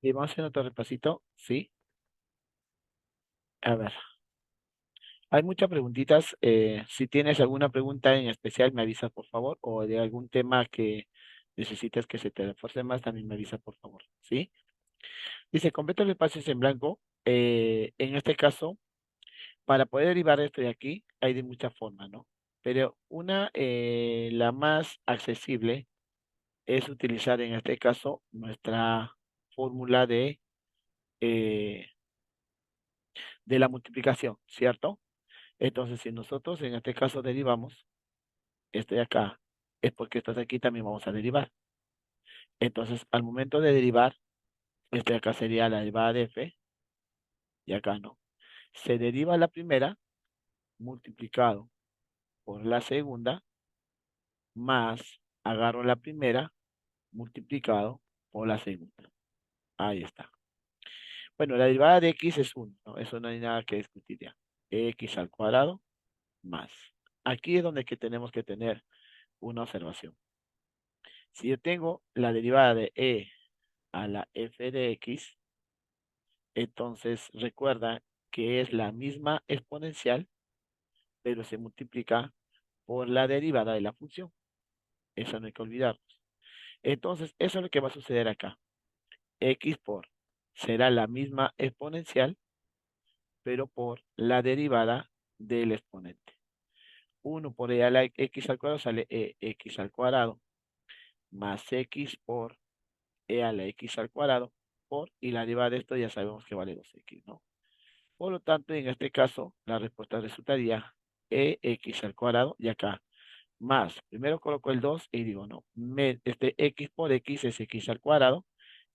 Y vamos a hacer otro repasito, ¿sí? A ver, hay muchas preguntitas. Si tienes alguna pregunta en especial, me avisas, por favor, o de algún tema que necesites que se te refuerce más, también me avisa, por favor, ¿sí? Dice, completa los espacios en blanco. En este caso, para poder derivar esto de aquí, hay de muchas formas, ¿no? Pero la más accesible, es utilizar en este caso nuestra fórmula eh, de la multiplicación, ¿cierto? Entonces, si nosotros en este caso derivamos esto de acá, es porque esto de aquí también vamos a derivar. Entonces, al momento de derivar, este de acá sería la derivada de f, y acá no. Se deriva la primera multiplicado por la segunda, más agarro la primera multiplicado por la segunda. Ahí está. Bueno, la derivada de x es 1, ¿no? Eso no hay nada que discutir ya. X al cuadrado más. Aquí es donde que tenemos que tener una observación. Si yo tengo la derivada de a la f de x, entonces recuerda que es la misma exponencial, pero se multiplica por la derivada de la función. Eso no hay que olvidarnos. Entonces, eso es lo que va a suceder acá. X por será la misma exponencial, pero por la derivada del exponente. 1 por e a la x al cuadrado sale x al cuadrado, más x por e a la x al cuadrado, y la derivada de esto ya sabemos que vale 2x, ¿no? Por lo tanto, en este caso, la respuesta resultaría ex al cuadrado, y acá, más, primero coloco el 2 y digo, no, x por x es x al cuadrado,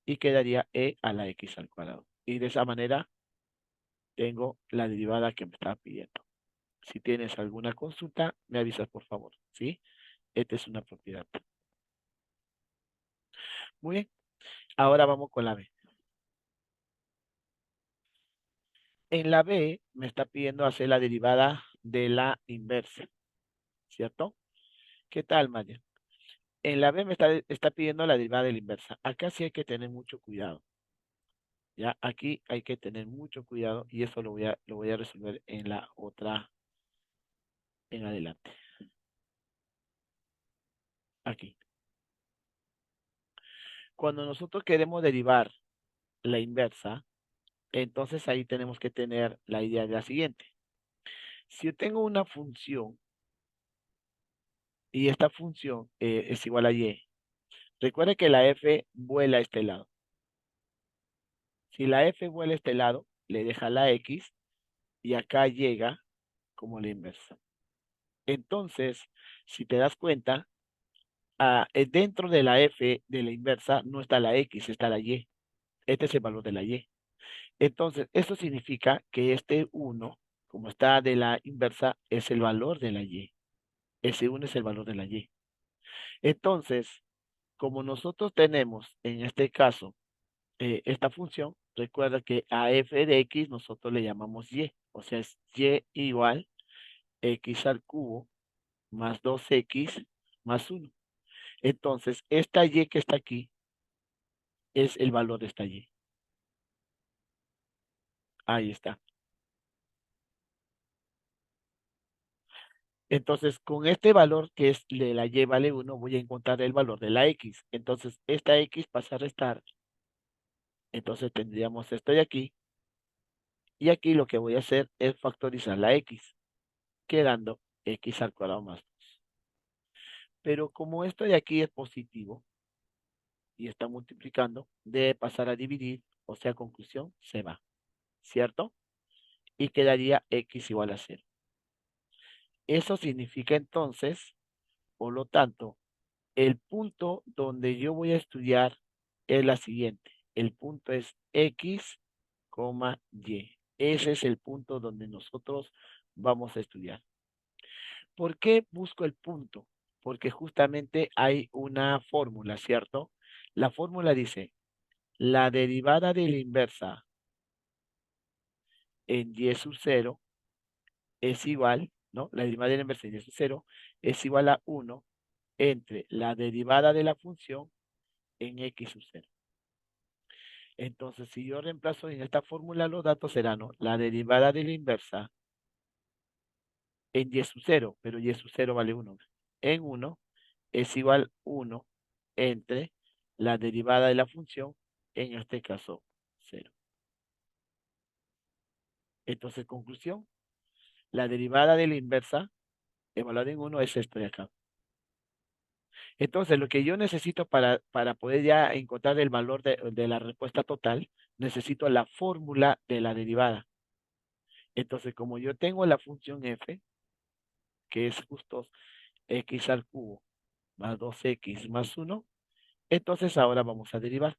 y quedaría e a la x al cuadrado. Y de esa manera tengo la derivada que me estaba pidiendo. Si tienes alguna consulta, me avisas por favor, ¿sí? Esta es una propiedad. Muy bien, ahora vamos con la B. En la B me está pidiendo hacer la derivada de la inversa, ¿cierto? ¿Qué tal, Maya? En la B está pidiendo la derivada de la inversa. Acá sí hay que tener mucho cuidado. Ya, aquí hay que tener mucho cuidado y eso lo voy a resolver en la otra, en adelante. Aquí. Cuando nosotros queremos derivar la inversa, entonces ahí tenemos que tener la idea de la siguiente. Si yo tengo una función y esta función es igual a y, recuerda que la f vuela a este lado. Si la f vuela a este lado, le deja la x y acá llega como la inversa. Entonces, si te das cuenta, dentro de la f de la inversa no está la x, está la y. Este es el valor de la y. Entonces, eso significa que este 1, como está de la inversa, es el valor de la y. Ese 1 es el valor de la y. Entonces, como nosotros tenemos en este caso esta función, recuerda que a f de x nosotros le llamamos y. O sea, es y igual x al cubo más 2x más 1. Entonces, esta y que está aquí es el valor de esta y. Ahí está. Entonces, con este valor que es de la y vale 1, voy a encontrar el valor de la x. Entonces, esta x pasa a restar. Entonces, tendríamos esto de aquí. Y aquí lo que voy a hacer es factorizar la x, quedando x al cuadrado más 2. Pero como esto de aquí es positivo y está multiplicando, debe pasar a dividir, o sea, conclusión, se va, ¿cierto? Y quedaría x igual a 0. Eso significa entonces, por lo tanto, el punto donde yo voy a estudiar es la siguiente. El punto es x, y. Ese es el punto donde nosotros vamos a estudiar. ¿Por qué busco el punto? Porque justamente hay una fórmula, ¿cierto? La fórmula dice, la derivada de la inversa en y sub 0 es igual, ¿no? La derivada de la inversa en y sub 0 es igual a 1 entre la derivada de la función en x sub 0. Entonces, si yo reemplazo en esta fórmula los datos serán, ¿no?, la derivada de la inversa en y sub 0, pero y sub 0 vale 1. En 1 es igual 1 entre la derivada de la función, en este caso 0. Entonces, conclusión, la derivada de la inversa evaluada en 1 es esto de acá. Entonces, lo que yo necesito para poder ya encontrar el valor de la respuesta total, necesito la fórmula de la derivada. Entonces, como yo tengo la función f, que es justo x al cubo más 2x más 1, entonces ahora vamos a derivar.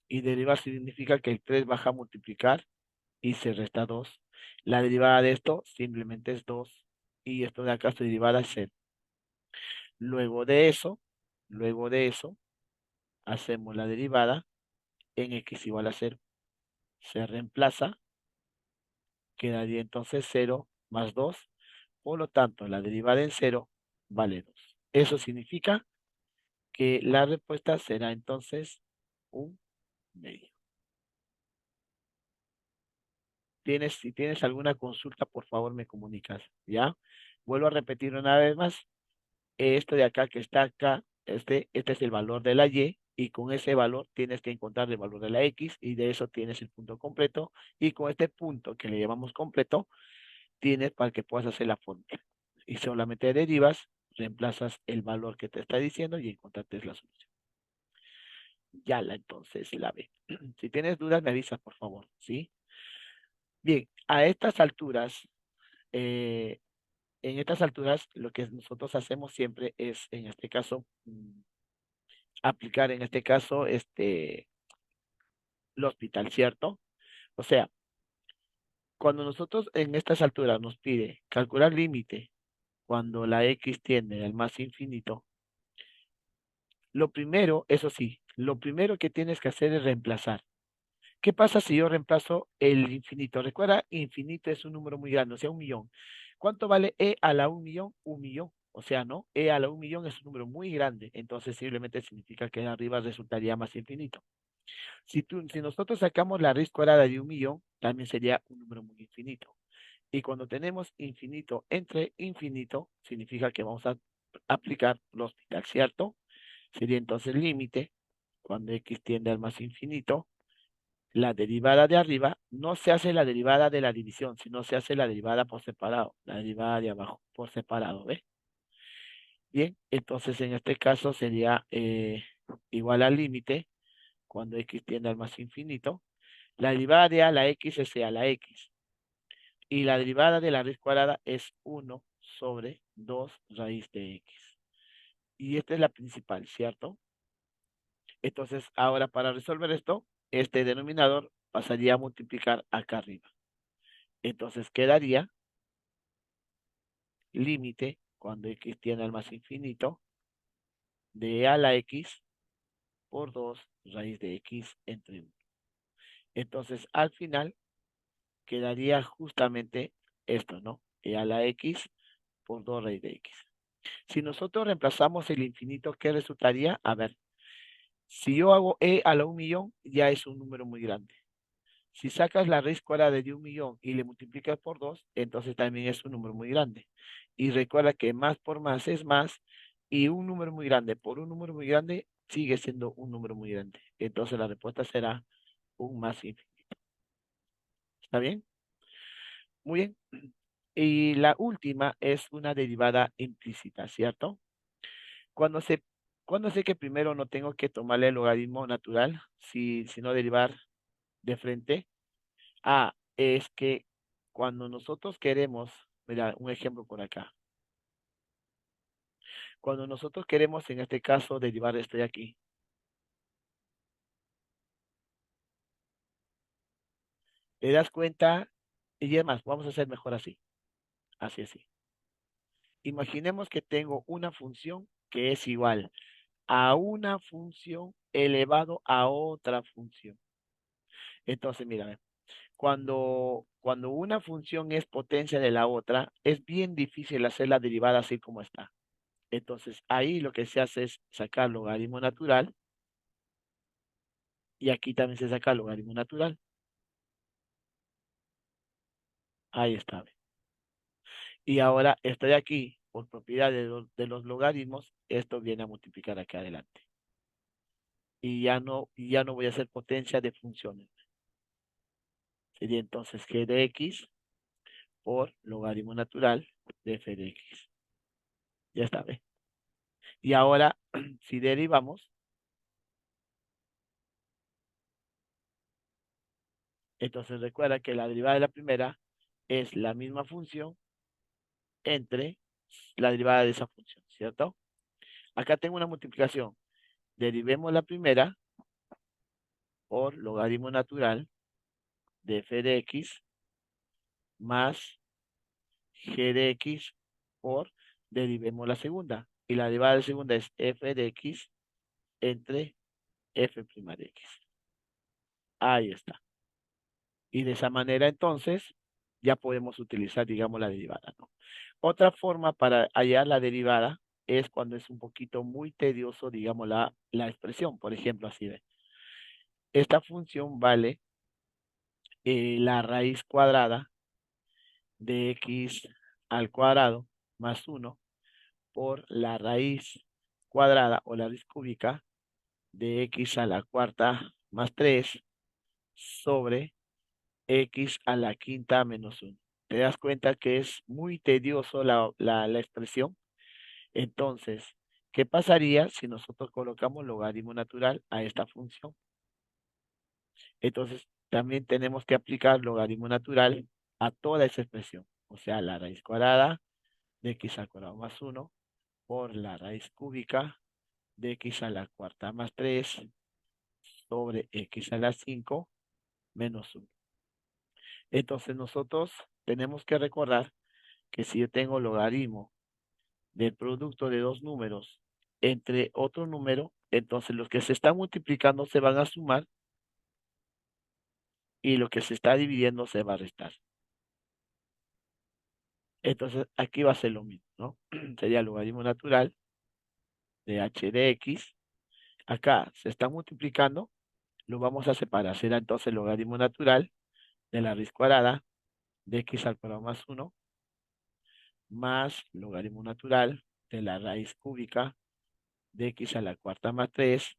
Y derivar significa que el 3 baja a multiplicar y se resta 2. La derivada de esto simplemente es 2. Y esto de acá su derivada es 0. Luego de eso, luego de eso, hacemos la derivada en x igual a 0. Se reemplaza, quedaría entonces 0 más 2. Por lo tanto, la derivada en 0 vale 2. Eso significa que la respuesta será entonces un medio. Si tienes alguna consulta, por favor me comunicas, ¿ya? Vuelvo a repetir una vez más. Esto de acá que está acá, este es el valor de la y con ese valor tienes que encontrar el valor de la x y de eso tienes el punto completo y con este punto que le llamamos completo, tienes para que puedas hacer la fórmula. Y solamente derivas, reemplazas el valor que te está diciendo y encontraste la solución. Ya entonces la ve. Si tienes dudas, me avisas, por favor, ¿sí? Bien, a estas alturas, eh, en estas alturas, lo que nosotros hacemos siempre es, en este caso, aplicar, en este caso, el hospital, ¿cierto? O sea, cuando nosotros en estas alturas nos pide calcular límite cuando la x tiende al más infinito, lo primero, eso sí, lo primero que tienes que hacer es reemplazar. ¿Qué pasa si yo reemplazo el infinito? Recuerda, infinito es un número muy grande, o sea, 1.000.000. ¿Cuánto vale e a la 1.000.000? 1.000.000. O sea, ¿no? E a la 1.000.000 es un número muy grande, entonces simplemente significa que arriba resultaría más infinito. Si nosotros sacamos la raíz cuadrada de 1.000.000, también sería un número muy infinito. Y cuando tenemos infinito entre infinito, significa que vamos a aplicar los hospital, ¿cierto? Sería entonces el límite, cuando x tiende al más infinito, la derivada de arriba no se hace la derivada de la división, sino se hace la derivada por separado, la derivada de abajo por separado, ¿ves? Bien, entonces en este caso sería igual al límite, cuando x tiende al más infinito. La derivada de a la x es a la x. Y la derivada de la raíz cuadrada es 1 sobre 2 raíz de x. Y esta es la principal, ¿cierto? Entonces, ahora para resolver esto, este denominador pasaría a multiplicar acá arriba. Entonces quedaría límite, cuando x tiende al más infinito, de a la x por 2 raíz de x entre 1. Entonces, al final, quedaría justamente esto, ¿no? E a la x por 2 raíz de x. Si nosotros reemplazamos el infinito, ¿qué resultaría? A ver, si yo hago e a la 1.000.000, ya es un número muy grande. Si sacas la raíz cuadrada de 1.000.000 y le multiplicas por 2, entonces también es un número muy grande. Y recuerda que más por más es más, y un número muy grande por un número muy grande sigue siendo un número muy grande. Entonces la respuesta será un más infinito. ¿Está bien? Muy bien. Y la última es una derivada implícita, ¿cierto? Cuando se, cuando sé que primero no tengo que tomarle el logaritmo natural, sino derivar de frente. Es que cuando nosotros queremos, mira, un ejemplo por acá. Cuando nosotros queremos, en este caso, derivar esto de aquí, te das cuenta, y es más, vamos a hacer mejor así, así, así. Imaginemos que tengo una función que es igual a una función elevado a otra función. Entonces, mira, cuando una función es potencia de la otra, es bien difícil hacer la derivada así como está. Entonces, ahí lo que se hace es sacar logaritmo natural Y aquí también se saca el logaritmo natural. Ahí está. ¿Ve? Y ahora estoy aquí, por propiedad de los logaritmos, esto viene a multiplicar aquí adelante. Y ya no voy a hacer potencia de funciones. Sería entonces g de x por logaritmo natural de f de x. Ya está, ¿ve? Y ahora, si derivamos, entonces recuerda que la derivada de la primera es la misma función entre la derivada de esa función, ¿cierto? Acá tengo una multiplicación. Derivemos la primera por logaritmo natural de f de x más g de x por derivemos la segunda. Y la derivada de la segunda es f de x entre f' de x. Ahí está. Y de esa manera entonces ya podemos utilizar, digamos, la derivada, ¿no? Otra forma para hallar la derivada es cuando es un poquito muy tedioso, digamos, la expresión. Por ejemplo, así de. Esta función vale la raíz cuadrada de x al cuadrado más 1 por la raíz cuadrada o la raíz cúbica de x a la cuarta más 3 sobre x a la quinta menos 1. ¿Te das cuenta que es muy tedioso la expresión? Entonces, ¿qué pasaría si nosotros colocamos logaritmo natural a esta función? Entonces, también tenemos que aplicar logaritmo natural a toda esa expresión. O sea, la raíz cuadrada de x al cuadrado más 1 por la raíz cúbica de x a la cuarta más 3 sobre x a la 5 menos 1. Entonces, nosotros tenemos que recordar que si yo tengo logaritmo del producto de dos números entre otro número, entonces los que se están multiplicando se van a sumar y lo que se está dividiendo se va a restar. Entonces aquí va a ser lo mismo, ¿no? Sería el logaritmo natural de h de x. Acá se está multiplicando, lo vamos a separar. Será entonces el logaritmo natural de la raíz cuadrada de x al cuadrado más 1 más logaritmo natural de la raíz cúbica de x a la cuarta más 3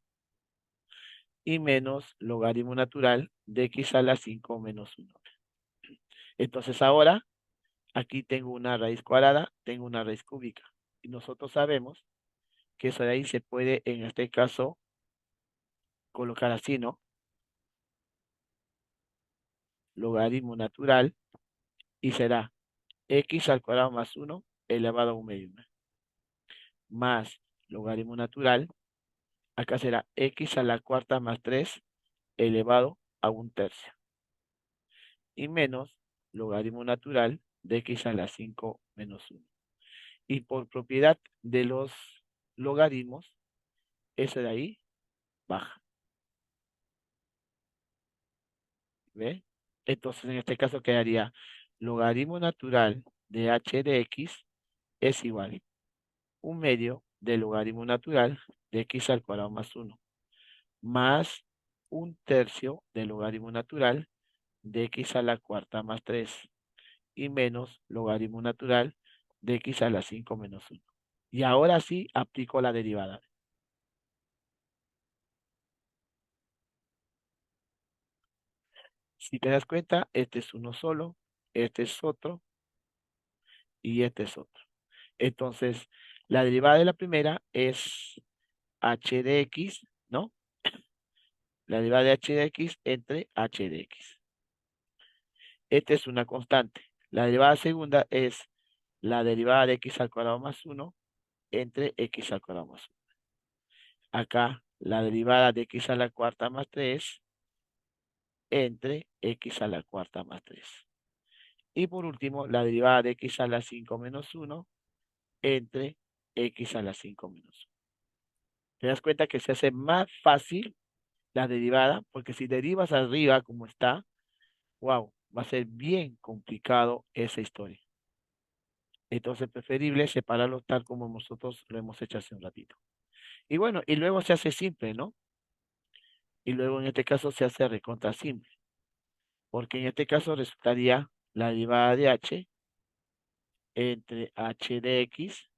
y menos logaritmo natural de x a la 5 menos 1. Entonces ahora aquí tengo una raíz cuadrada, tengo una raíz cúbica. Y nosotros sabemos que eso de ahí se puede, en este caso, colocar así, ¿no? Logaritmo natural y será x al cuadrado más 1 elevado a un medio, ¿no? Más logaritmo natural, acá será x a la cuarta más 3 elevado a un tercio. Y menos logaritmo natural de x a la 5 menos 1. Y por propiedad de los logaritmos, ese de ahí baja. ¿Ve? Entonces, en este caso quedaría logaritmo natural de h de x es igual a un medio del logaritmo natural de x al cuadrado más 1, más un tercio del logaritmo natural de x a la cuarta más 3 y menos logaritmo natural de x a la 5 menos 1. Y ahora sí aplico la derivada. Si te das cuenta, este es uno solo, este es otro y este es otro. Entonces, la derivada de la primera es h de x, ¿no? La derivada de h de x entre h de x. Esta es una constante. La derivada segunda es la derivada de x al cuadrado más 1 entre x al cuadrado más 1. Acá, la derivada de x a la cuarta más 3 entre x a la cuarta más 3. Y por último, la derivada de x a la 5 menos 1 entre x a la 5 menos 1. Te das cuenta que se hace más fácil la derivada, porque si derivas arriba como está, wow, va a ser bien complicado esa historia. Entonces, preferible separarlo tal como nosotros lo hemos hecho hace un ratito. Y bueno, y luego se hace simple, ¿no? Y luego en este caso se hace recontra simple, porque en este caso resultaría la derivada de h entre h de x,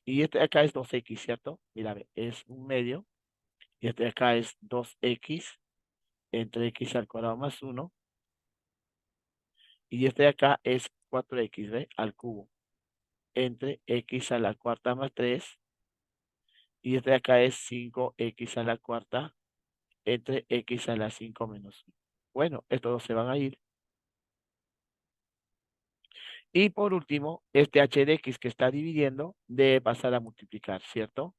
y este de acá es 2x, ¿cierto? Mira, ve, es un medio, y este de acá es 2x entre x al cuadrado más 1, y este de acá es 4x, ¿ve? Al cubo, entre x a la cuarta más 3, y este de acá es 5x a la cuarta entre x a la 5 menos 1. Bueno, estos dos se van a ir. Y por último, este h de x que está dividiendo debe pasar a multiplicar, ¿cierto?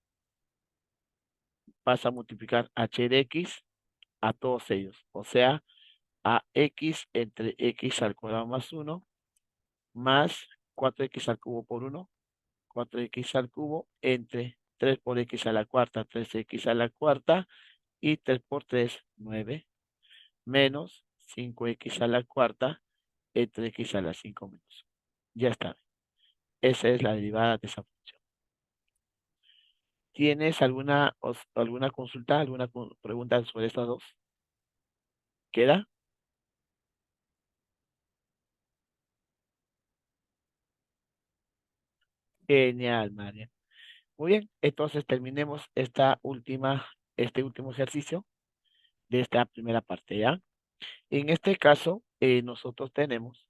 Pasa a multiplicar h de x a todos ellos. O sea, a x entre x al cuadrado más 1 más 4x al cubo por 1, 4x al cubo entre 3 por x a la cuarta, 3x a la cuarta y 3 por 3, 9, menos 5x a la cuarta entre x a la 5 menos 1. Ya está. Esa es la derivada de esa función. ¿Tienes alguna consulta, alguna pregunta sobre estas dos? ¿Queda? Genial, María. Muy bien, entonces terminemos este último ejercicio de esta primera parte, ¿ya? En este caso, nosotros tenemos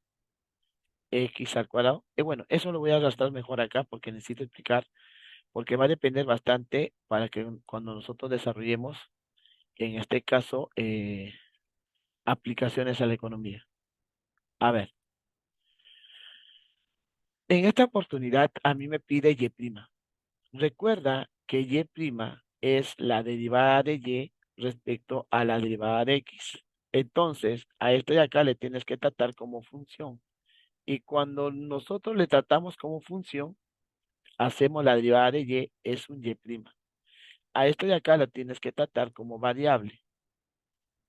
x al cuadrado. Bueno, eso lo voy a arrastrar mejor acá porque necesito explicar, porque va a depender bastante para que cuando nosotros desarrollemos, en este caso, aplicaciones a la economía. A ver, en esta oportunidad a mí me pide y'. Recuerda que y' es la derivada de y respecto a la derivada de x. Entonces, a esto de acá le tienes que tratar como función. Y cuando nosotros le tratamos como función, hacemos la derivada de y, es un y'. A esto de acá la tienes que tratar como variable.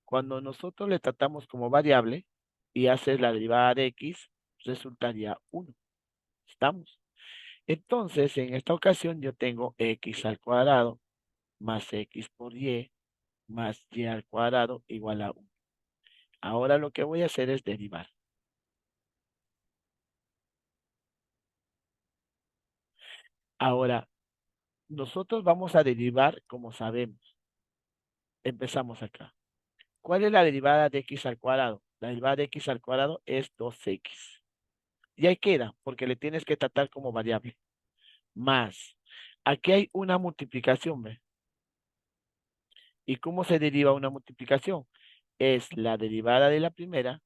Cuando nosotros le tratamos como variable y haces la derivada de x, resultaría 1. ¿Estamos? Entonces, en esta ocasión yo tengo x al cuadrado más x por y más y al cuadrado igual a 1. Ahora lo que voy a hacer es derivar. Ahora, nosotros vamos a derivar como sabemos. Empezamos acá. ¿Cuál es la derivada de x al cuadrado? La derivada de x al cuadrado es 2x. Y ahí queda, porque le tienes que tratar como variable. Más. Aquí hay una multiplicación, ¿ve? ¿Y cómo se deriva una multiplicación? Es la derivada de la primera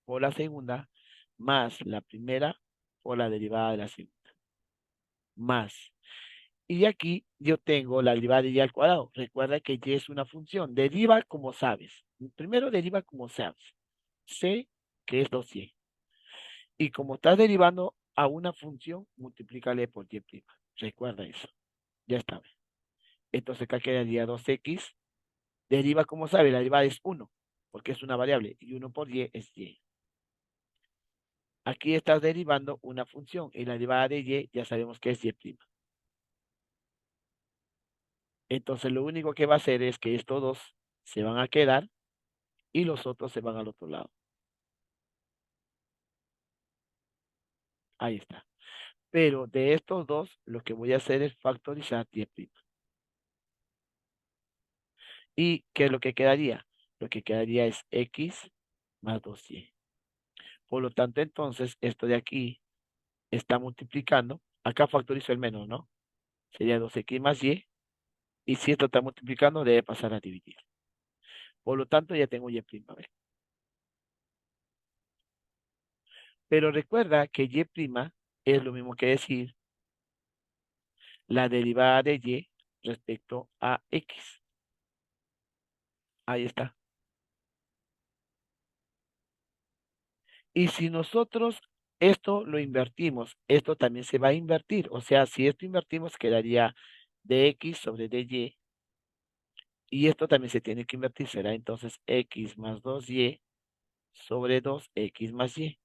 por la segunda más la primera por la derivada de la segunda. Más. Y aquí yo tengo la derivada de y al cuadrado. Recuerda que y es una función. Deriva como sabes. Primero deriva como sabes. Sé que es 2y. Y como estás derivando a una función, multiplícale por y'. Recuerda eso. Ya está. Entonces acá quedaría 2x. Deriva como sabes. La derivada es 1, porque es una variable. Y 1 por y es y. Aquí estás derivando una función. Y la derivada de y ya sabemos que es y'. Entonces lo único que va a hacer es que estos dos se van a quedar y los otros se van al otro lado. Ahí está. Pero de estos dos, lo que voy a hacer es factorizar y'. ¿Y qué es lo que quedaría? Lo que quedaría es x más 2y. Por lo tanto, entonces, esto de aquí está multiplicando. Acá factorizo el menos, ¿no? Sería 2x más y. Y si esto está multiplicando, debe pasar a dividir. Por lo tanto, ya tengo y'. ¿Ve? Pero recuerda que y' es lo mismo que decir la derivada de y respecto a x. Ahí está. Y si nosotros esto lo invertimos, esto también se va a invertir. O sea, si esto invertimos, quedaría dx sobre dy. Y esto también se tiene que invertir. Será entonces x más 2y sobre 2x más y.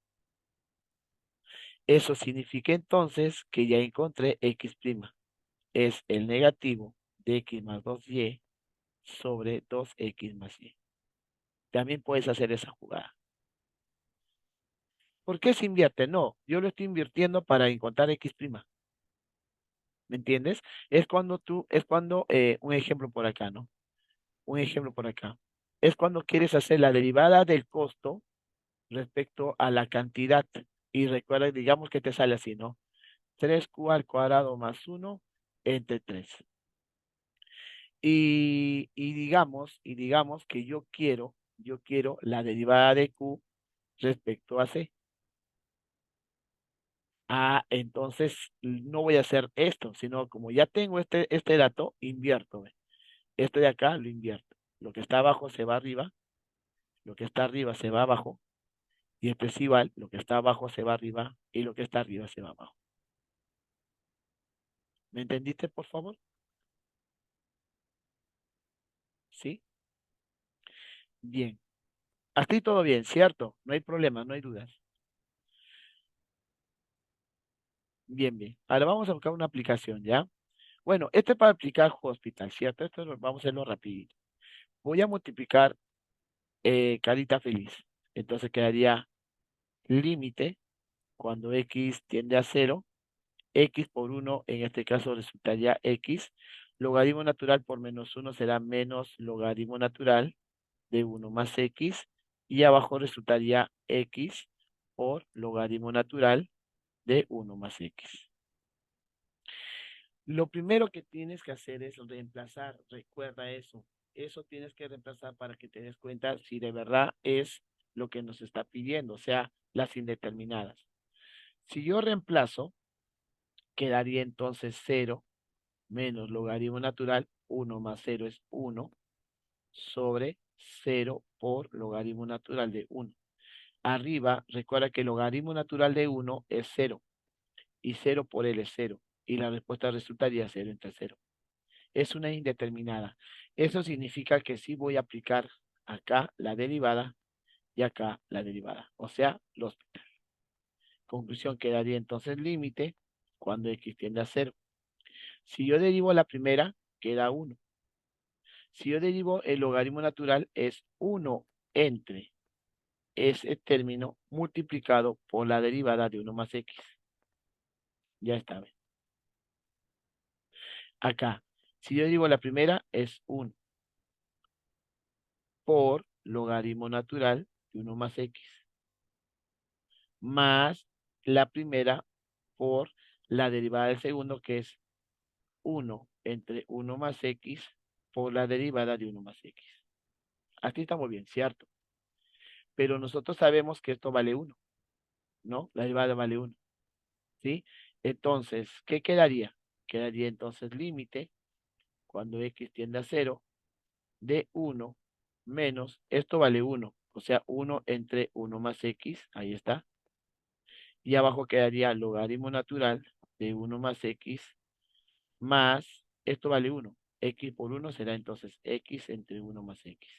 Eso significa entonces que ya encontré x'. Es el negativo de x más 2y sobre 2x más y. También puedes hacer esa jugada. ¿Por qué se invierte? No, yo lo estoy invirtiendo para encontrar x'. ¿Me entiendes? Un ejemplo por acá, ¿no? Un ejemplo por acá. Es cuando quieres hacer la derivada del costo respecto a la cantidad. Y recuerda, digamos que te sale así, ¿no? 3q al cuadrado más 1 entre 3. Y digamos que yo quiero la derivada de q respecto a c. Ah, entonces no voy a hacer esto, sino como ya tengo este dato, invierto. ¿Ve? Esto de acá lo invierto. Lo que está abajo se va arriba, lo que está arriba se va abajo, y esto es igual, lo que está abajo se va arriba y lo que está arriba se va abajo. ¿Me entendiste, por favor? ¿Sí? Bien. Hasta ahí todo bien, ¿cierto? No hay problema, no hay dudas. Bien, bien. Ahora vamos a buscar una aplicación, ¿ya? Bueno, este es para aplicar hospital, ¿cierto? Vamos a hacerlo rapidito. Voy a multiplicar carita feliz. Entonces quedaría límite cuando x tiende a cero, x por uno en este caso resultaría x. Logaritmo natural por menos uno será menos logaritmo natural de uno más x. Y abajo resultaría x por logaritmo natural de uno más x. Lo primero que tienes que hacer es reemplazar, recuerda eso. Eso tienes que reemplazar para que te des cuenta si de verdad es lo que nos está pidiendo, o sea, las indeterminadas. Si yo reemplazo, quedaría entonces cero menos logaritmo natural, uno más cero es uno sobre cero por logaritmo natural de uno. Arriba, recuerda que el logaritmo natural de uno es cero y cero por él es cero. Y la respuesta resultaría cero entre cero. Es una indeterminada. Eso significa que sí voy a aplicar acá la derivada y acá la derivada. O sea, los conclusión quedaría entonces límite cuando x tiende a cero. Si yo derivo la primera, queda 1. Si yo derivo el logaritmo natural, es 1 entre ese término multiplicado por la derivada de 1 más x. Ya está. ¿Ve? Acá, si yo derivo la primera, es 1 por logaritmo natural de 1 más x, más la primera por la derivada del segundo, que es 1 entre 1 más x por la derivada de 1 más x. Aquí estamos bien, ¿cierto? Pero nosotros sabemos que esto vale 1, ¿no? La derivada vale 1, ¿sí? Entonces, ¿qué quedaría? Quedaría entonces límite cuando x tiende a cero de 1 menos, esto vale 1, o sea, 1 entre 1 más x, ahí está. Y abajo quedaría logaritmo natural de 1 más x más, esto vale 1. X por 1 será entonces x entre 1 más x.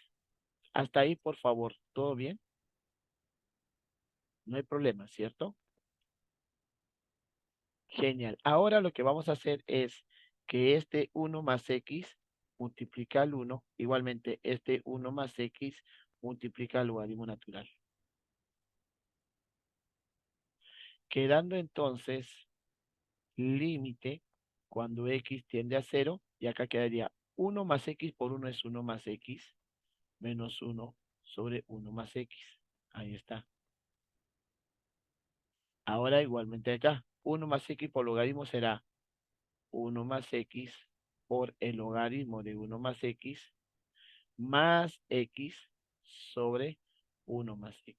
Hasta ahí, por favor, ¿todo bien? No hay problema, ¿cierto? Genial. Ahora lo que vamos a hacer es que este 1 más x multiplica al 1, igualmente este 1 más x multiplica al logaritmo natural. Quedando entonces límite cuando x tiende a cero, y acá quedaría 1 más x por 1 es 1 más x, menos 1 sobre 1 más x. Ahí está. Ahora igualmente acá, 1 más x por logaritmo será 1 más x por el logaritmo de 1 más x sobre 1 más x.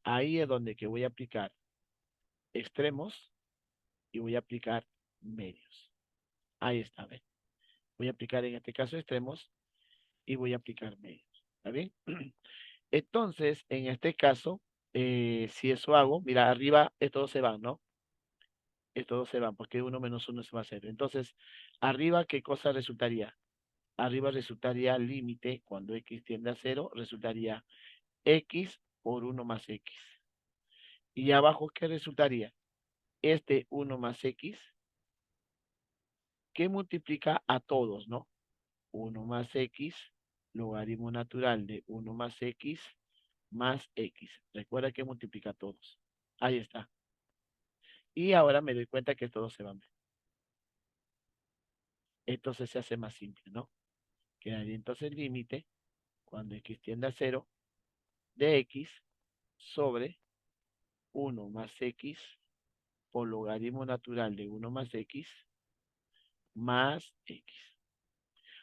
Ahí es donde que voy a aplicar extremos y voy a aplicar medios. Ahí está, ¿ven? Voy a aplicar en este caso extremos y voy a aplicar medios. ¿Está bien? Entonces, en este caso, si eso hago, mira, arriba estos dos se van, ¿no? Estos dos se van porque 1 menos 1 se va a hacer. Entonces, arriba, ¿qué cosa resultaría? Arriba resultaría límite cuando x tiende a cero, resultaría x por 1 más x. Y abajo, ¿qué resultaría? Este 1 más x que multiplica a todos, ¿no? 1 más x, logaritmo natural de 1 más x, más x. Recuerda que multiplica todos. Ahí está. Y ahora me doy cuenta que todos se van. Entonces se hace más simple, ¿no? Quedaría entonces el límite, cuando x tiende a 0, de x sobre 1 más x por logaritmo natural de 1 más x más x.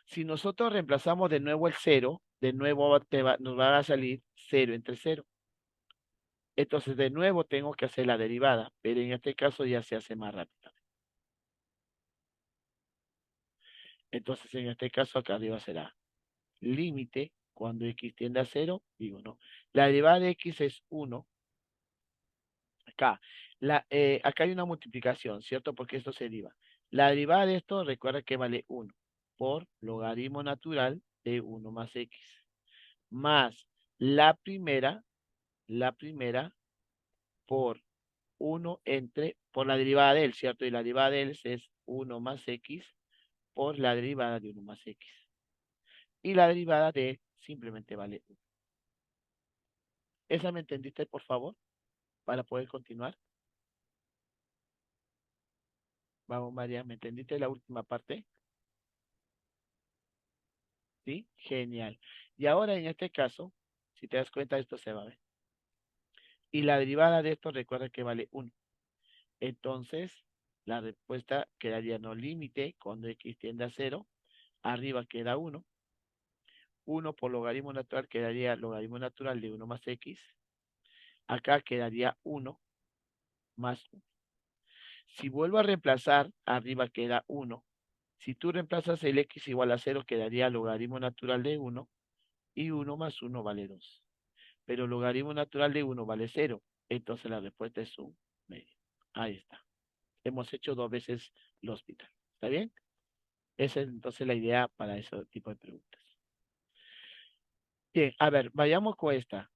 Si nosotros reemplazamos de nuevo el 0, de nuevo nos va a salir 0 entre 0. Entonces de nuevo tengo que hacer la derivada, pero en este caso ya se hace más rápido. Entonces en este caso acá arriba será límite cuando x tiende a 0, digo no. La derivada de x es 1. Acá, acá hay una multiplicación, ¿cierto? Porque esto se deriva. La derivada de esto, recuerda que vale 1 por logaritmo natural de 1 más x. Más la primera por 1 por la derivada de él, ¿cierto? Y la derivada de él es 1 más x por la derivada de 1 más x. Y la derivada de él simplemente vale 1. ¿Esa me entendiste, por favor? Para poder continuar. Vamos, María, ¿me entendiste la última parte? ¿Sí? Genial. Y ahora en este caso, si te das cuenta, esto se va a ver. Y la derivada de esto, recuerda que vale 1. Entonces, la respuesta quedaría no límite cuando x tiende a 0. Arriba queda 1. 1 por logaritmo natural quedaría logaritmo natural de 1 más x. Acá quedaría 1 más 1. Si vuelvo a reemplazar, arriba queda 1. Si tú reemplazas el x igual a 0, quedaría logaritmo natural de 1. Y 1 más 1 vale 2. Pero logaritmo natural de 1 vale 0. Entonces la respuesta es un medio. Ahí está. Hemos hecho 2 veces los hospital. ¿Está bien? Esa es entonces la idea para ese tipo de preguntas. Bien, a ver, vayamos con esta.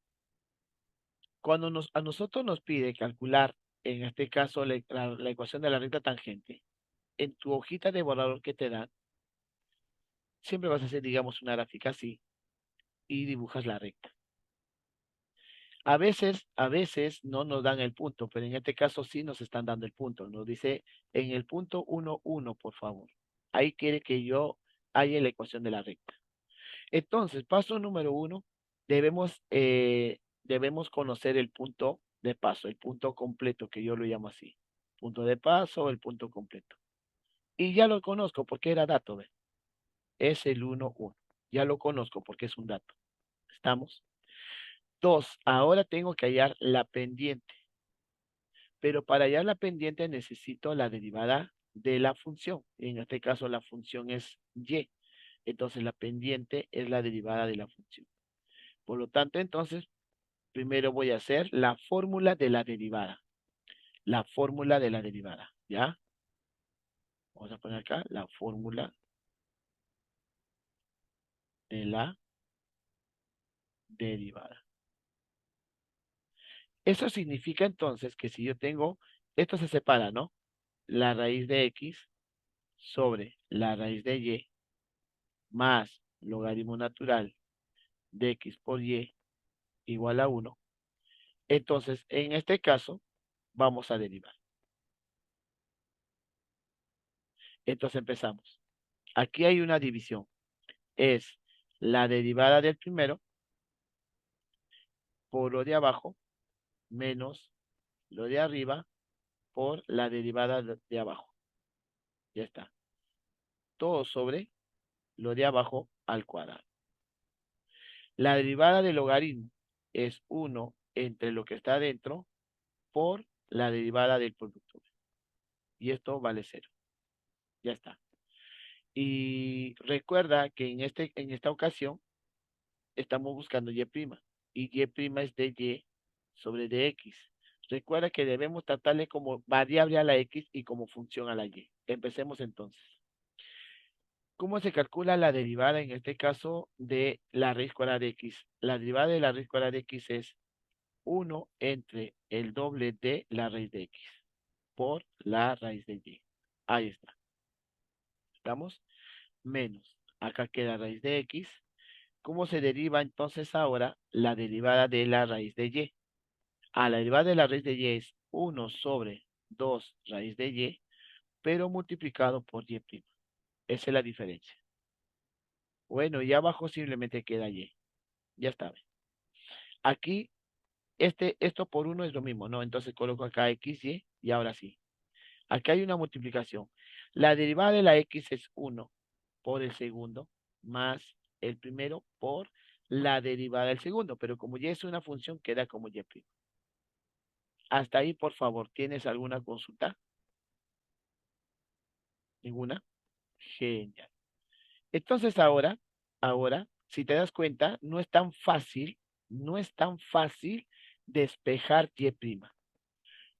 Cuando a nosotros nos pide calcular, en este caso, la ecuación de la recta tangente, en tu hojita de borrador que te dan, siempre vas a hacer, digamos, una gráfica así y dibujas la recta. A veces no nos dan el punto, pero en este caso sí nos están dando el punto. Nos dice en el punto 1, 1, por favor. Ahí quiere que yo haya la ecuación de la recta. Entonces, paso número 1, debemos conocer el punto de paso, el punto completo, que yo lo llamo así. Punto de paso, el punto completo. Y ya lo conozco porque era dato, ¿ve? Es el 1, 1. Ya lo conozco porque es un dato. ¿Estamos? 2, ahora tengo que hallar la pendiente. Pero para hallar la pendiente necesito la derivada de la función. En este caso la función es y. Entonces la pendiente es la derivada de la función. Por lo tanto, entonces, primero voy a hacer la fórmula de la derivada. La fórmula de la derivada, ¿ya? Vamos a poner acá la fórmula de la derivada. Eso significa entonces que si yo tengo, esto se separa, ¿no? La raíz de x sobre la raíz de y más logaritmo natural de x por y igual a 1. Entonces, en este caso, vamos a derivar. Entonces empezamos. Aquí hay una división. Es la derivada del primero por lo de abajo menos lo de arriba por la derivada de abajo. Ya está. Todo sobre lo de abajo al cuadrado. La derivada del logaritmo es 1 entre lo que está adentro por la derivada del producto. Y esto vale 0. Ya está. Y recuerda que en esta ocasión estamos buscando y'. Y y' es de y sobre de x. Recuerda que debemos tratarle como variable a la x y como función a la y. Empecemos entonces. ¿Cómo se calcula la derivada en este caso de la raíz cuadrada de x? La derivada de la raíz cuadrada de x es 1 entre el doble de la raíz de x por la raíz de y. Ahí está. ¿Estamos? Menos. Acá queda raíz de X. ¿Cómo se deriva entonces ahora la derivada de la raíz de Y? La derivada de la raíz de Y es 1/2 raíz de Y, pero multiplicado por Y'. Esa es la diferencia. Bueno, y abajo simplemente queda Y. Ya está. Aquí, esto por 1 es lo mismo, ¿no? Entonces coloco acá XY y ahora sí. Aquí hay una multiplicación. La derivada de la X es 1 por el segundo más el primero por la derivada del segundo, pero como ya es una función, queda como Y'. Hasta ahí, por favor, ¿tienes alguna consulta? ¿Ninguna? Genial. Entonces ahora, si te das cuenta, no es tan fácil despejar Y'.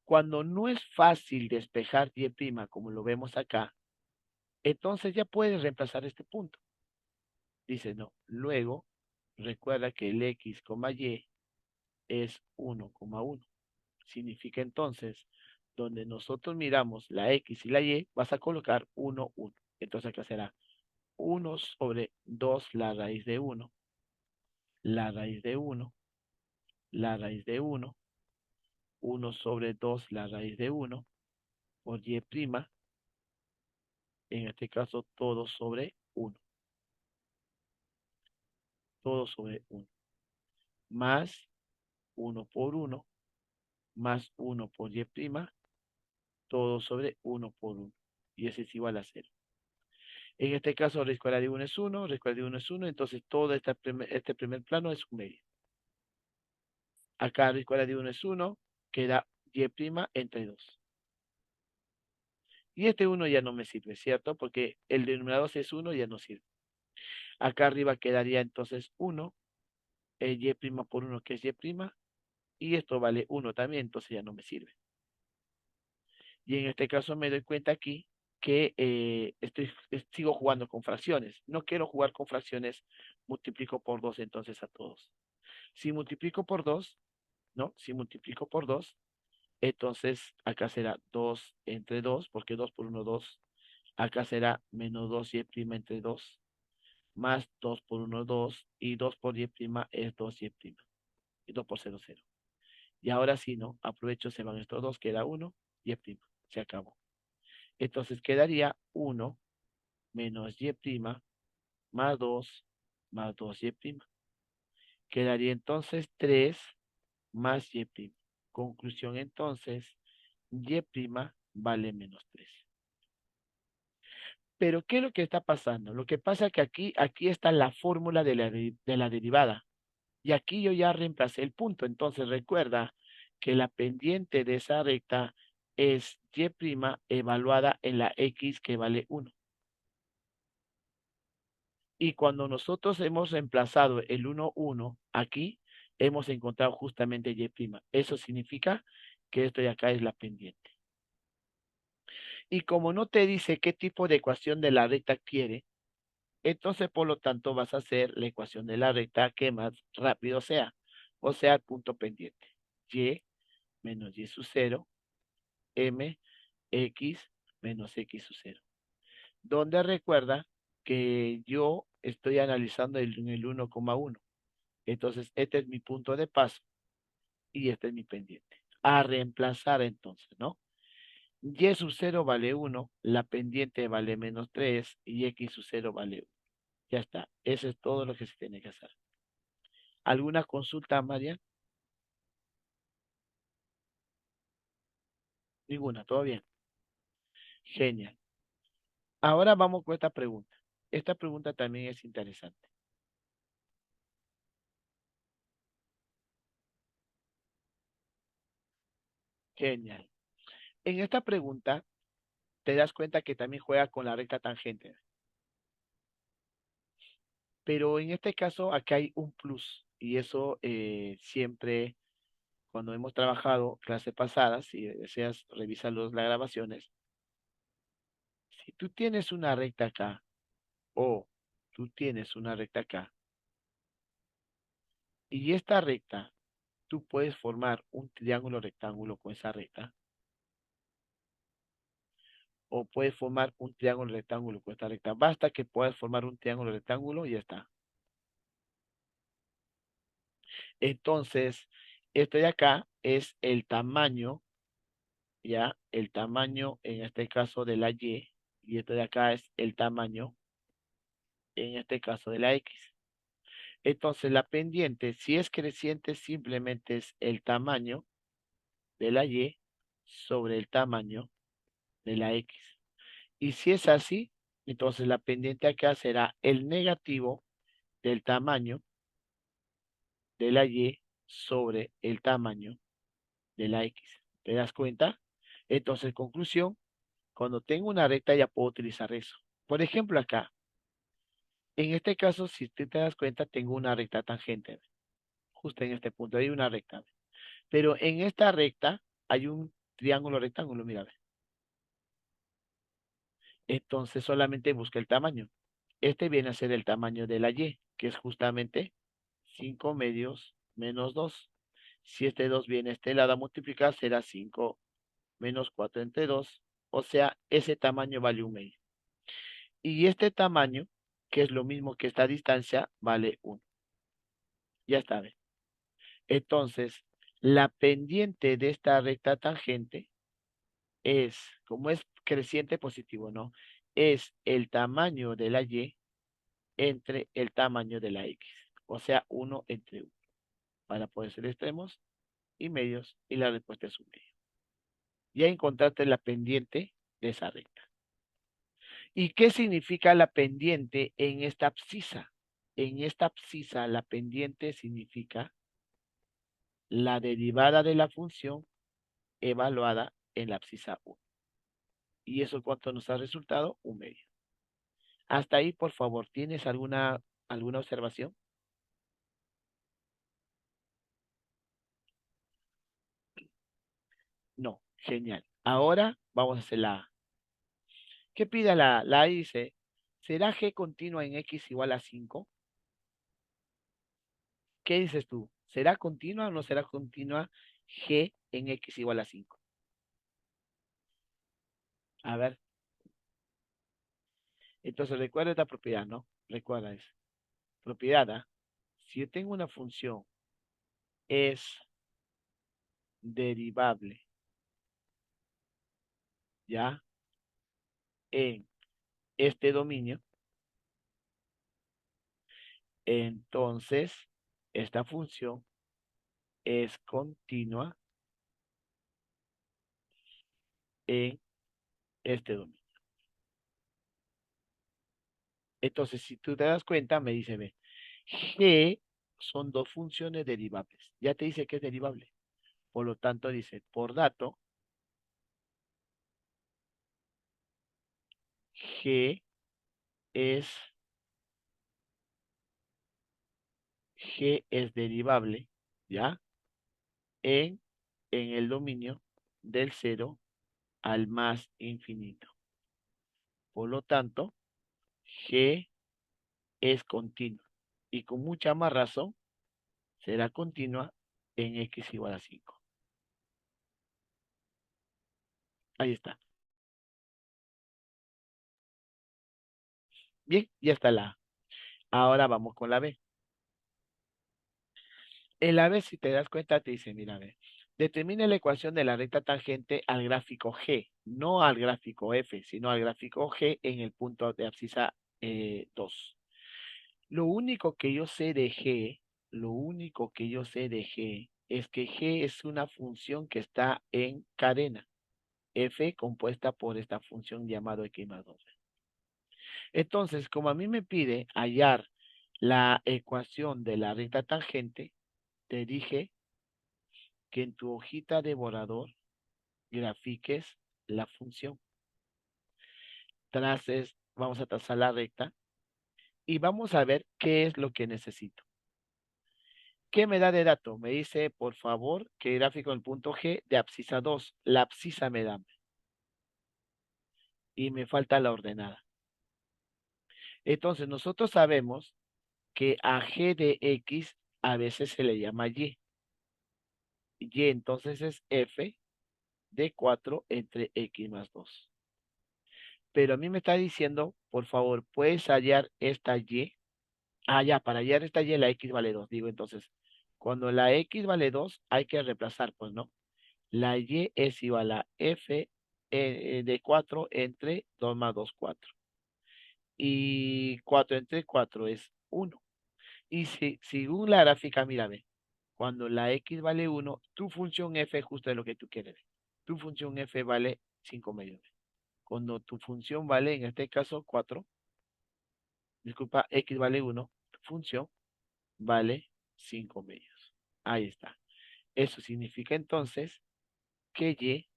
Cuando no es fácil despejar Y', como lo vemos acá, entonces ya puedes reemplazar este punto. Dice, no. Luego, recuerda que el X, Y es 1,1. Significa entonces, donde nosotros miramos la X y la Y, vas a colocar 1, 1. Entonces acá será 1/2 la raíz de 1, la raíz de 1, la raíz de 1, 1/2 la raíz de 1, por Y', en este caso todo sobre 1, todo sobre 1, más 1 por 1, más 1 por Y', todo sobre 1 por 1. Y ese es igual a 0. En este caso, raíz cuadrada de 1 es 1, raíz cuadrada de 1 es 1, entonces todo este primer plano es un medio. Acá raíz cuadrada de 1 es 1, queda Y' entre 2. Y este 1 ya no me sirve, ¿cierto? Porque el denominador si es 1 ya no sirve. Acá arriba quedaría entonces 1, Y' por 1 que es Y', y esto vale 1 también, entonces ya no me sirve. Y en este caso me doy cuenta aquí que sigo jugando con fracciones. No quiero jugar con fracciones, multiplico por 2 entonces a todos. Si multiplico por 2, ¿no? Si multiplico por 2, entonces acá será 2 entre 2, porque 2 por 1, 2. Acá será menos 2Y' entre 2, más 2 por 1, 2, y 2 por Y' es 2Y', y 2 por 0, 0. Y ahora sí, ¿no? Aprovecho, se van estos dos, queda 1, Y', se acabó. Entonces quedaría 1 menos Y' más 2 más 2Y'. Quedaría entonces 3 más Y'. Conclusión entonces, Y' vale menos 3. Pero ¿qué es lo que está pasando? Lo que pasa es que aquí está la fórmula de la derivada. Y aquí yo ya reemplacé el punto. Entonces recuerda que la pendiente de esa recta es Y' evaluada en la X que vale 1. Y cuando nosotros hemos reemplazado el 1, 1 aquí, hemos encontrado justamente Y'. Eso significa que esto de acá es la pendiente. Y como no te dice qué tipo de ecuación de la recta quiere, entonces por lo tanto vas a hacer la ecuación de la recta que más rápido sea. O sea, el punto pendiente. Y menos Y sub 0, M, X menos X sub 0. Donde recuerda que yo estoy analizando en el 1,1. Entonces, este es mi punto de paso y este es mi pendiente. A reemplazar entonces, ¿no? Y sub 0 vale 1, la pendiente vale menos 3 y X sub 0 vale 1. Ya está. Eso es todo lo que se tiene que hacer. ¿Alguna consulta, María? Ninguna, todo bien. Genial. Ahora vamos con esta pregunta. Esta pregunta también es interesante. Genial. En esta pregunta te das cuenta que también juega con la recta tangente. Pero en este caso, acá hay un plus. Y eso siempre, cuando hemos trabajado clases pasadas, si deseas revisar las grabaciones, si tú tienes una recta acá o tú tienes una recta acá, y esta recta, tú puedes formar un triángulo rectángulo con esa recta, o puedes formar un triángulo rectángulo con esta recta. Basta que puedas formar un triángulo rectángulo y ya está. Entonces, esto de acá es el tamaño, ya, el tamaño en este caso de la y esto de acá es el tamaño en este caso de la X. Entonces, la pendiente, si es creciente, simplemente es el tamaño de la Y sobre el tamaño de la X. Y si es así, entonces la pendiente acá será el negativo del tamaño de la Y sobre el tamaño de la X. ¿Te das cuenta? Entonces, conclusión, cuando tengo una recta ya puedo utilizar eso. Por ejemplo, acá, en este caso, si tú te das cuenta, tengo una recta tangente. Justo en este punto hay una recta. Pero en esta recta hay un triángulo rectángulo, mira. Ve. Entonces solamente busca el tamaño. Este viene a ser el tamaño de la Y, que es justamente 5 medios menos 2. Si este 2 viene a este lado a multiplicar, será 5 menos 4 entre 2. O sea, ese tamaño vale un medio. Y este tamaño, que es lo mismo que esta distancia, vale 1. Ya está, ¿ve? Entonces, la pendiente de esta recta tangente es, como es creciente positivo, ¿no? Es el tamaño de la Y entre el tamaño de la X. O sea, 1 entre 1. Para poder ser extremos y medios, y la respuesta es un medio. Ya encontraste la pendiente de esa recta. ¿Y qué significa la pendiente en esta abscisa? En esta abscisa, la pendiente significa la derivada de la función evaluada en la abscisa 1. ¿Y eso cuánto nos ha resultado? Un medio. Hasta ahí, por favor, ¿tienes alguna observación? No, genial. Ahora vamos a hacer la A. ¿Qué pide la A? La A dice, ¿será G continua en X igual a 5? ¿Qué dices tú? ¿Será continua o no será continua G en X igual a 5? A ver, entonces recuerda esta propiedad, ¿no? Recuerda eso. Propiedad, ¿ah? Si yo tengo una función es derivable, ¿ya? En este dominio, entonces esta función es continua en este dominio. Entonces, si tú te das cuenta, me dice, ve, G son dos funciones derivables. Ya te dice que es derivable. Por lo tanto, dice, por dato, G es, G es derivable, ¿ya? En, en el dominio del cero al más infinito. Por lo tanto, G es continua. Y con mucha más razón, será continua en X igual a 5. Ahí está. Bien, ya está la A. Ahora vamos con la B. En la B, si te das cuenta, te dice, mira, ve, determine la ecuación de la recta tangente al gráfico G, no al gráfico F, sino al gráfico G en el punto de abscisa 2. Lo único que yo sé de G, lo único que yo sé de G es que G es una función que está en cadena. F compuesta por esta función llamada X más 2. Entonces, como a mí me pide hallar la ecuación de la recta tangente, te dije que en tu hojita de borrador grafiques la función. Traces, vamos a trazar la recta y vamos a ver qué es lo que necesito. ¿Qué me da de dato? Me dice, por favor, que gráfico en el punto G de abscisa 2. La abscisa me da. Y me falta la ordenada. Entonces, nosotros sabemos que a G de X a veces se le llama Y. Y entonces es F de 4 entre X más 2. Pero a mí me está diciendo, por favor, ¿puedes hallar esta y? Ah, ya, para hallar esta y la x vale 2. Digo, entonces, cuando la x vale 2, hay que reemplazar, pues, ¿no? La y es igual a f de 4 entre 2 más 2, 4. Y 4 entre 4 es 1. Y si, según la gráfica, mírame, cuando la x vale 1, tu función f es justo de lo que tú quieres. Tu función f vale 5 medios. Cuando tu función vale, en este caso, 4, disculpa, x vale 1, tu función vale 5 medios. Ahí está. Eso significa entonces que y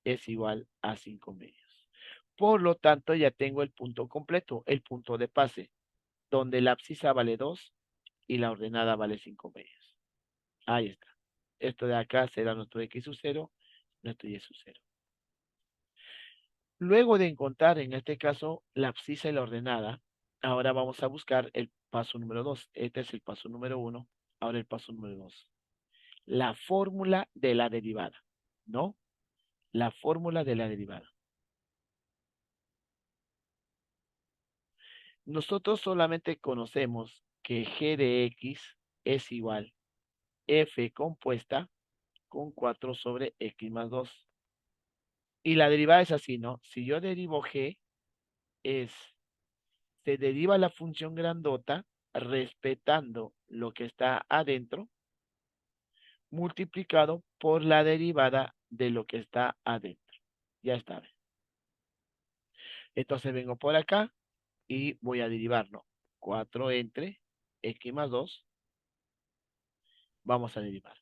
es igual a 5 medios. Por lo tanto, ya tengo el punto completo, el punto de pase, donde la abscisa vale 2 y la ordenada vale 5 medios. Ahí está. Esto de acá será nuestro x sub 0, nuestro y sub 0. Luego de encontrar, en este caso, la abscisa y la ordenada, ahora vamos a buscar el paso número 2. Este es el paso número 1. Ahora el paso número 2. La fórmula de la derivada, ¿no? La fórmula de la derivada. Nosotros solamente conocemos que g de x es igual f compuesta con 4 sobre x más 2. Y la derivada es así, ¿no? Si yo derivo g, es, se deriva la función grandota respetando lo que está adentro, multiplicado por la derivada de lo que está adentro. Ya está. Entonces vengo por acá y voy a derivarlo. 4 entre x más 2. Vamos a derivar.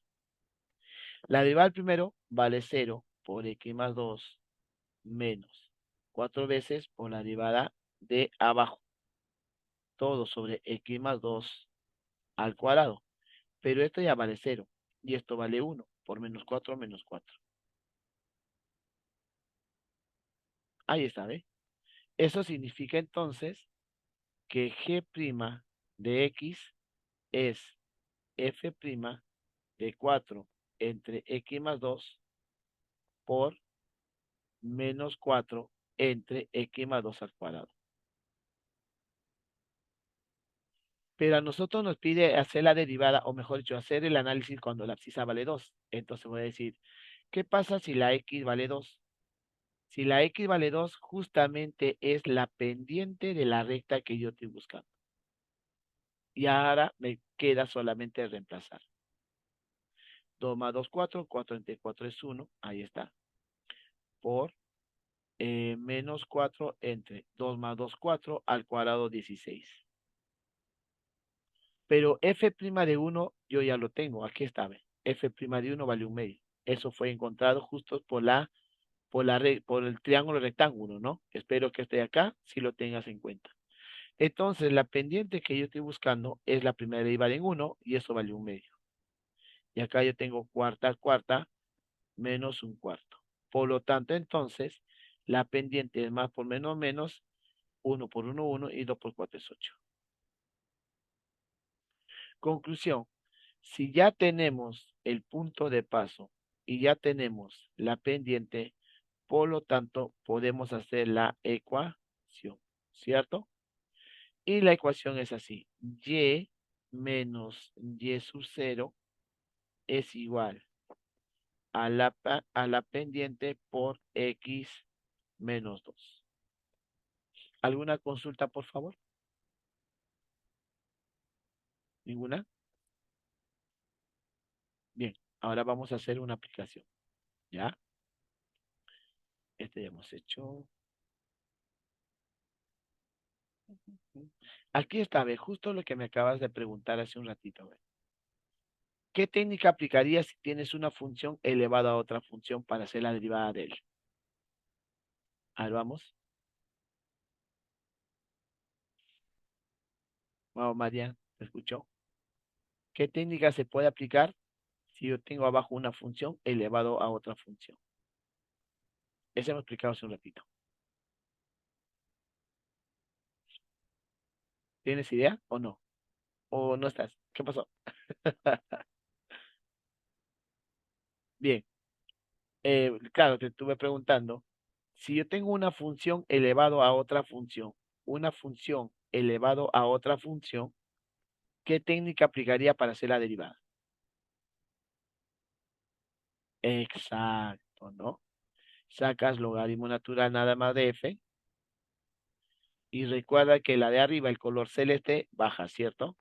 La derivada del primero vale 0 por x más 2 menos 4 veces por la derivada de abajo. Todo sobre x más 2 al cuadrado. Pero esto ya vale 0 y esto vale 1 por menos 4. Ahí está, ¿ve? Eso significa entonces que g' de x es f' de 4 entre x más 2 por menos 4 entre x más 2 al cuadrado. Pero a nosotros nos pide hacer la derivada, o mejor dicho, hacer el análisis cuando la abscisa vale 2. Entonces voy a decir, ¿qué pasa si la x vale 2? Si la x vale 2, justamente es la pendiente de la recta que yo estoy buscando. Y ahora me queda solamente reemplazar. 2 más 2, 4. 4 entre 4 es 1. Ahí está. Por menos 4 entre 2 más 2, 4 al cuadrado 16. Pero f' de 1 yo ya lo tengo, aquí está, ¿ve? F' de 1 vale 1 medio. Eso fue encontrado justo por el triángulo rectángulo, ¿no? Espero que esté acá, si lo tengas en cuenta. Entonces, la pendiente que yo estoy buscando es la primera derivada en 1 y eso vale 1 medio. Y acá yo tengo cuarta menos 1/4. Por lo tanto, entonces, la pendiente es más por menos, 1 por 1, 1 y 2 por 4 es 8. Conclusión, si ya tenemos el punto de paso y ya tenemos la pendiente, por lo tanto, podemos hacer la ecuación, ¿cierto? Y la ecuación es así, y menos y sub 0 es igual a la pendiente por x menos 2. ¿Alguna consulta, por favor? ¿Ninguna? Bien, ahora vamos a hacer una aplicación, ¿ya? Este ya hemos hecho. Aquí está, ve, justo lo que me acabas de preguntar hace un ratito, ve. ¿Qué técnica aplicarías si tienes una función elevada a otra función para hacer la derivada de él? A ver, vamos. Vamos, María, ¿te escuchó? ¿Qué técnica se puede aplicar si yo tengo abajo una función elevado a otra función? Ese me he explicado hace un ratito. ¿Tienes idea o no? ¿O no estás? ¿Qué pasó? Bien, claro, te estuve preguntando Si yo tengo una función elevado a otra función, una función elevado a otra función, ¿qué técnica aplicaría para hacer la derivada? Exacto, ¿no? Sacas logaritmo natural nada más de f y recuerda que la de arriba, el color celeste, baja, ¿cierto?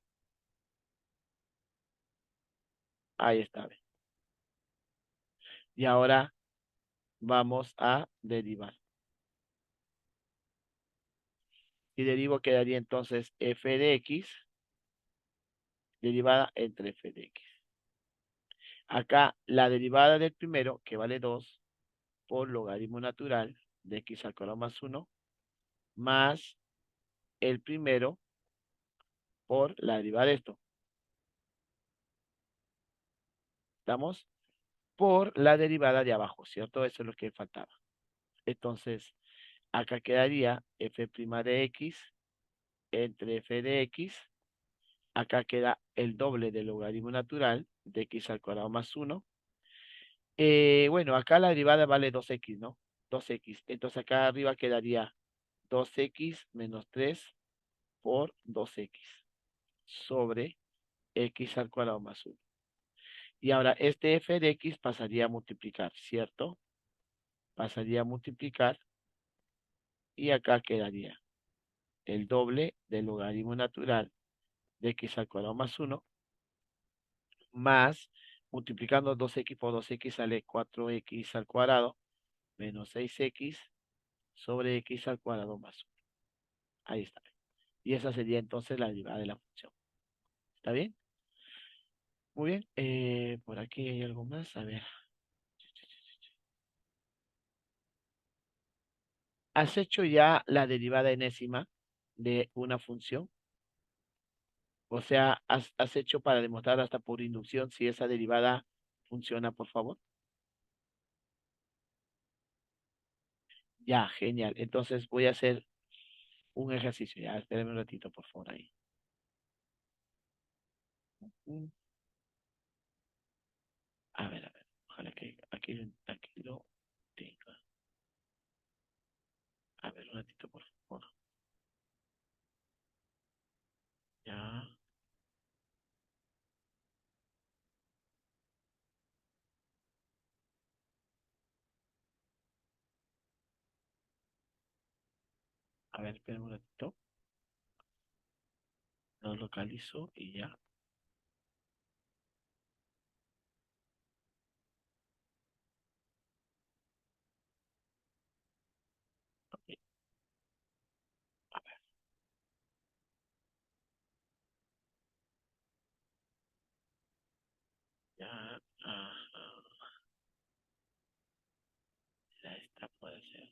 Ahí está. Ve. Y ahora vamos a derivar. Y derivo quedaría entonces f de x derivada entre f de x. Acá la derivada del primero, que vale 2 por logaritmo natural de x al cuadrado más 1, más el primero por la derivada de esto. ¿Estamos? Por la derivada de abajo, ¿cierto? Eso es lo que faltaba. Entonces, acá quedaría f' de x entre f de x. Acá queda el doble del logaritmo natural de x al cuadrado más 1. Bueno, acá la derivada vale 2x, ¿no? 2x. Entonces acá arriba quedaría 2x menos 3 por 2x sobre x al cuadrado más 1. Y ahora este f de x pasaría a multiplicar, ¿cierto? Pasaría a multiplicar y acá quedaría el doble del logaritmo natural de x al cuadrado más 1 más multiplicando 2x por 2x sale 4x al cuadrado menos 6x sobre x al cuadrado más 1. Ahí está. Y esa sería entonces la derivada de la función. ¿Está bien? Muy bien. Por aquí hay algo más. A ver. ¿Has hecho ya la derivada enésima de una función? O sea, has hecho para demostrar hasta por inducción si esa derivada funciona, por favor. Ya, genial. Entonces voy a hacer un ejercicio. Ya, espérame un ratito, por favor, ahí. Mm, a ver. Ojalá que aquí lo tenga. A ver, un ratito, por favor. Ya. A ver, espérame un ratito. Lo localizo y ya. Ok, a ver, ya. Ajá. Ya está, puede ser.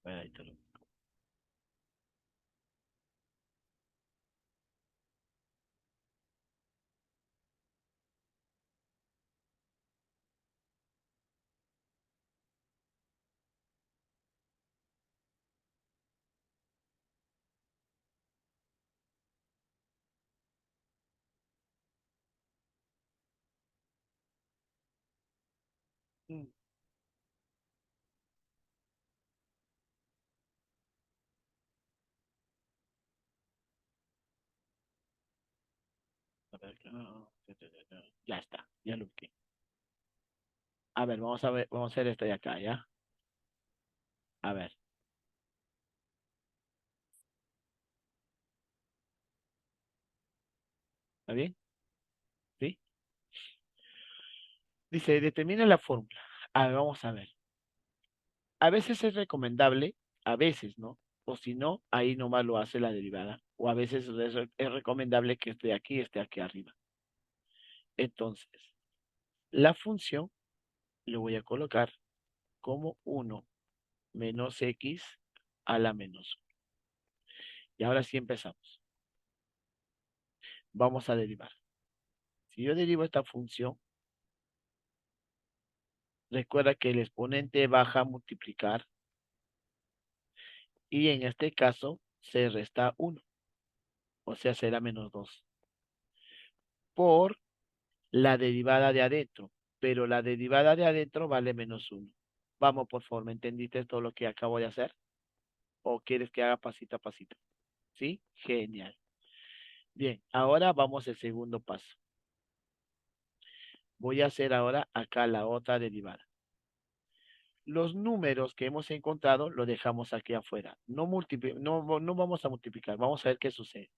Bueno, ahí te lo. Mm, a ver, ya está, ya lo busqué. A ver, vamos a hacer esto de acá, ¿ya? A ver, ¿está bien? ¿Sí? Dice, determina la fórmula. A ver, vamos a ver. A veces es recomendable, a veces, ¿no? O si no, ahí nomás lo hace la derivada. O a veces es recomendable que esté aquí arriba. Entonces, la función lo voy a colocar como 1 menos x a la menos 1. Y ahora sí empezamos. Vamos a derivar. Si yo derivo esta función, recuerda que el exponente baja a multiplicar Y en este caso se resta 1, o sea, será menos 2 por la derivada de adentro, pero la derivada de adentro vale menos 1. Vamos por forma, ¿entendiste todo lo que acabo de hacer? ¿O quieres que haga pasito a pasito? ¿Sí? Genial. Bien, ahora vamos al segundo paso. Voy a hacer ahora acá la otra derivada. Los números que hemos encontrado los dejamos aquí afuera. No vamos a multiplicar, vamos a ver qué sucede.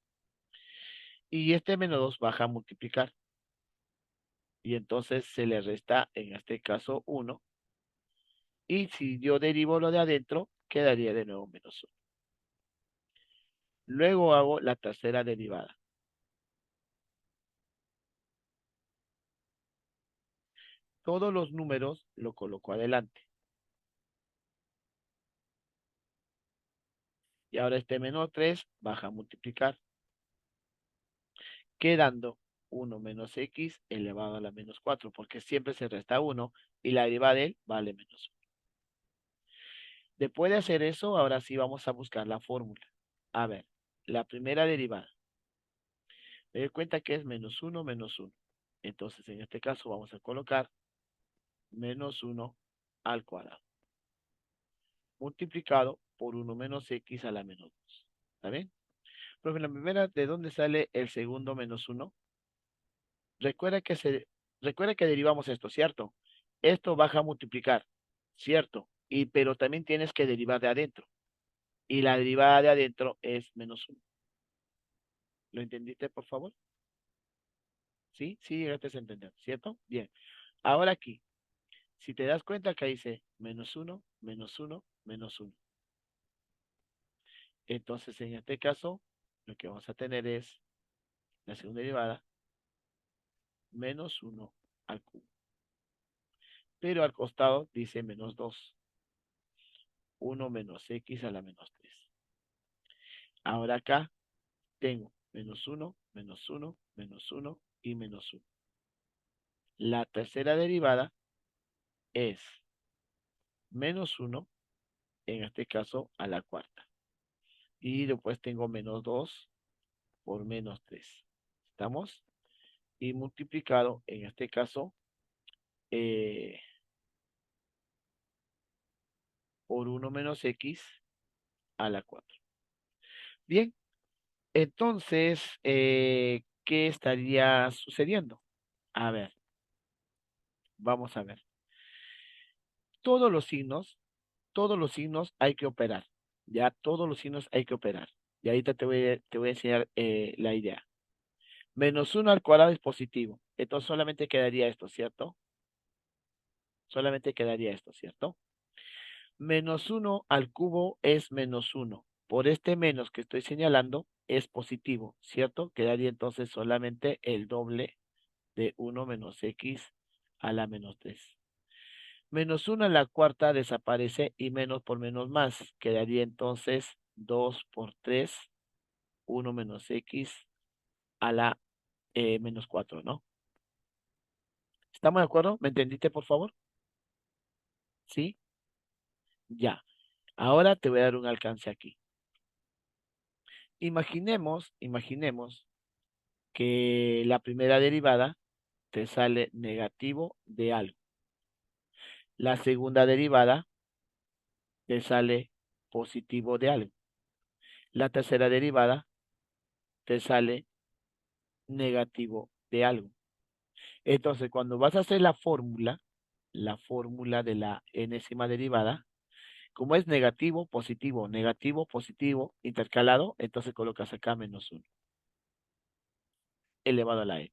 Y este menos 2 baja a multiplicar. Y entonces se le resta, en este caso, 1. Y si yo derivo lo de adentro, quedaría de nuevo menos 1. Luego hago la tercera derivada. Todos los números lo coloco adelante. Y ahora este menos 3 baja a multiplicar, quedando 1 menos x elevado a la menos 4, porque siempre se resta 1 y la derivada de él vale menos 1. Después de hacer eso, ahora sí vamos a buscar la fórmula. A ver, la primera derivada. Me doy cuenta que es menos 1 menos 1. Entonces, en este caso vamos a colocar menos 1 al cuadrado, multiplicado por 1 menos x a la menos 2. ¿Está bien? Profe, la primera, ¿de dónde sale el segundo menos 1? Recuerda que recuerda que derivamos esto, ¿cierto? Esto baja a multiplicar, ¿cierto? Pero también tienes que derivar de adentro. Y la derivada de adentro es menos 1. ¿Lo entendiste, por favor? ¿Sí? Sí, llegaste a entender, ¿cierto? Bien. Ahora aquí, si te das cuenta que dice menos 1, menos 1, menos 1. Entonces, en este caso, lo que vamos a tener es la segunda derivada, menos 1 al cubo. Pero al costado dice menos 2. 1 menos x a la menos 3. Ahora acá tengo menos 1, menos 1, menos 1 y menos 1. La tercera derivada es menos 1, en este caso a la cuarta. Y después tengo menos 2 por menos 3. ¿Estamos? Y multiplicado, en este caso, eh, por 1 menos x a la 4. Bien, entonces, ¿qué estaría sucediendo? A ver, vamos a ver. Todos los signos, todos los signos hay que operar. Ya, todos los signos hay que operar. Y ahorita te voy a enseñar la idea. Menos 1 al cuadrado es positivo. Entonces solamente quedaría esto, ¿cierto? Solamente quedaría esto, ¿cierto? Menos 1 al cubo es menos 1. Por este menos que estoy señalando es positivo, ¿cierto? Quedaría entonces solamente el doble de 1 menos x a la menos 3. Menos 1 a la cuarta desaparece y menos por menos más. Quedaría entonces 2 por 3, 1 menos x a la menos 4, ¿no? ¿Estamos de acuerdo? ¿Me entendiste, por favor? ¿Sí? Ya. Ahora te voy a dar un alcance aquí. Imaginemos que la primera derivada te sale negativo de algo. La segunda derivada te sale positivo de algo. La tercera derivada te sale negativo de algo. Entonces, cuando vas a hacer la fórmula de la enésima derivada, como es negativo, positivo, intercalado, entonces colocas acá menos 1 elevado a la n.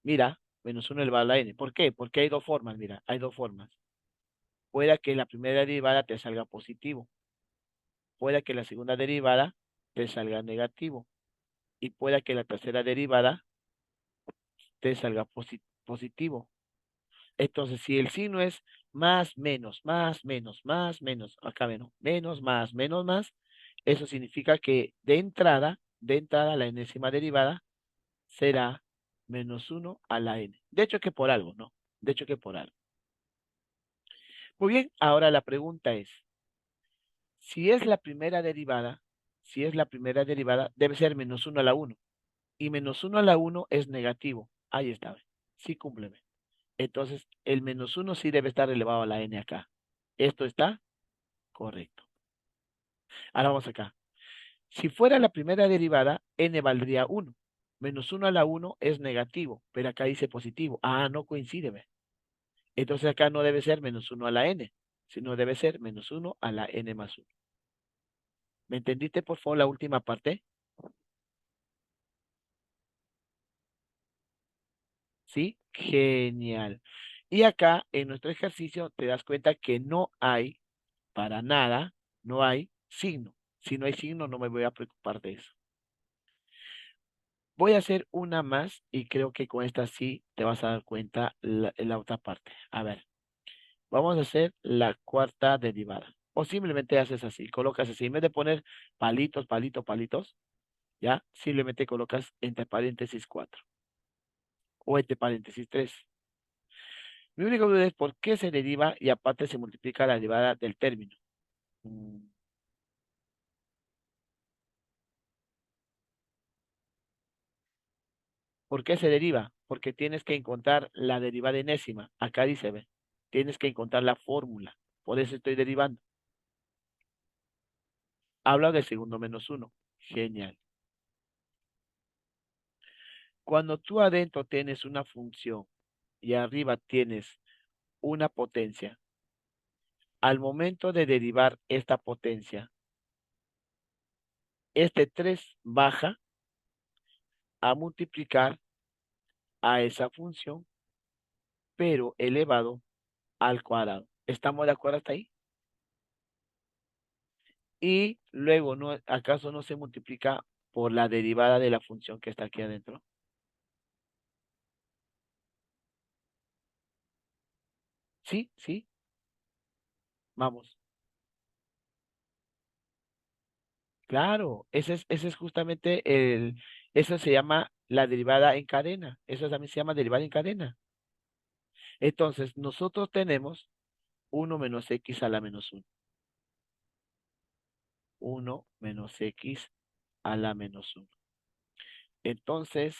Mira, menos 1 elevado a la n. ¿Por qué? Porque hay dos formas, mira, hay dos formas. Puede que la primera derivada te salga positivo, puede que la segunda derivada te salga negativo y puede que la tercera derivada te salga positivo. Entonces, si el signo es más, menos, más, menos, más, menos, acá menos, más, eso significa que de entrada la enésima derivada será menos 1 a la n. De hecho que por algo, ¿no? De hecho que por algo. Muy bien, ahora la pregunta es, Si es la primera derivada, si es la primera derivada, debe ser menos uno a la uno. Y menos uno a la uno es negativo. Ahí está. Sí cumple. Entonces, el menos uno sí debe estar elevado a la n acá. ¿Esto está correcto? Ahora vamos acá. Si fuera la primera derivada, n valdría uno. Menos uno a la uno es negativo, pero acá dice positivo. Ah, no coincide, ¿ve? Entonces acá no debe ser menos uno a la n, sino debe ser menos uno a la n más uno. ¿Me entendiste, por favor, la última parte? ¿Sí? Genial. Y acá, en nuestro ejercicio, te das cuenta que no hay, para nada, no hay signo. Si no hay signo, no me voy a preocupar de eso. Voy a hacer una más y creo que con esta sí te vas a dar cuenta la otra parte. A ver, vamos a hacer la cuarta derivada. O simplemente haces así, colocas así. En vez de poner palitos, palitos, palitos, ¿ya? Simplemente colocas entre paréntesis 4 o entre paréntesis 3. Mi única duda es por qué se deriva y aparte se multiplica la derivada del término. Mm, ¿Por qué se deriva? Porque tienes que encontrar la derivada enésima. Acá dice, ve, tienes que encontrar la fórmula. Por eso estoy derivando. Habla de segundo menos uno. Genial. Cuando tú adentro tienes una función y arriba tienes una potencia, al momento de derivar esta potencia, este 3 baja a multiplicar a esa función, pero elevado al cuadrado. ¿Estamos de acuerdo hasta ahí? Y luego, ¿no, acaso no se multiplica por la derivada de la función que está aquí adentro? Sí, sí, vamos. Claro, ese es justamente eso se llama la derivada en cadena. Eso también se llama derivada en cadena. Entonces, nosotros tenemos uno menos x a la menos uno. Uno menos x a la menos uno. Entonces,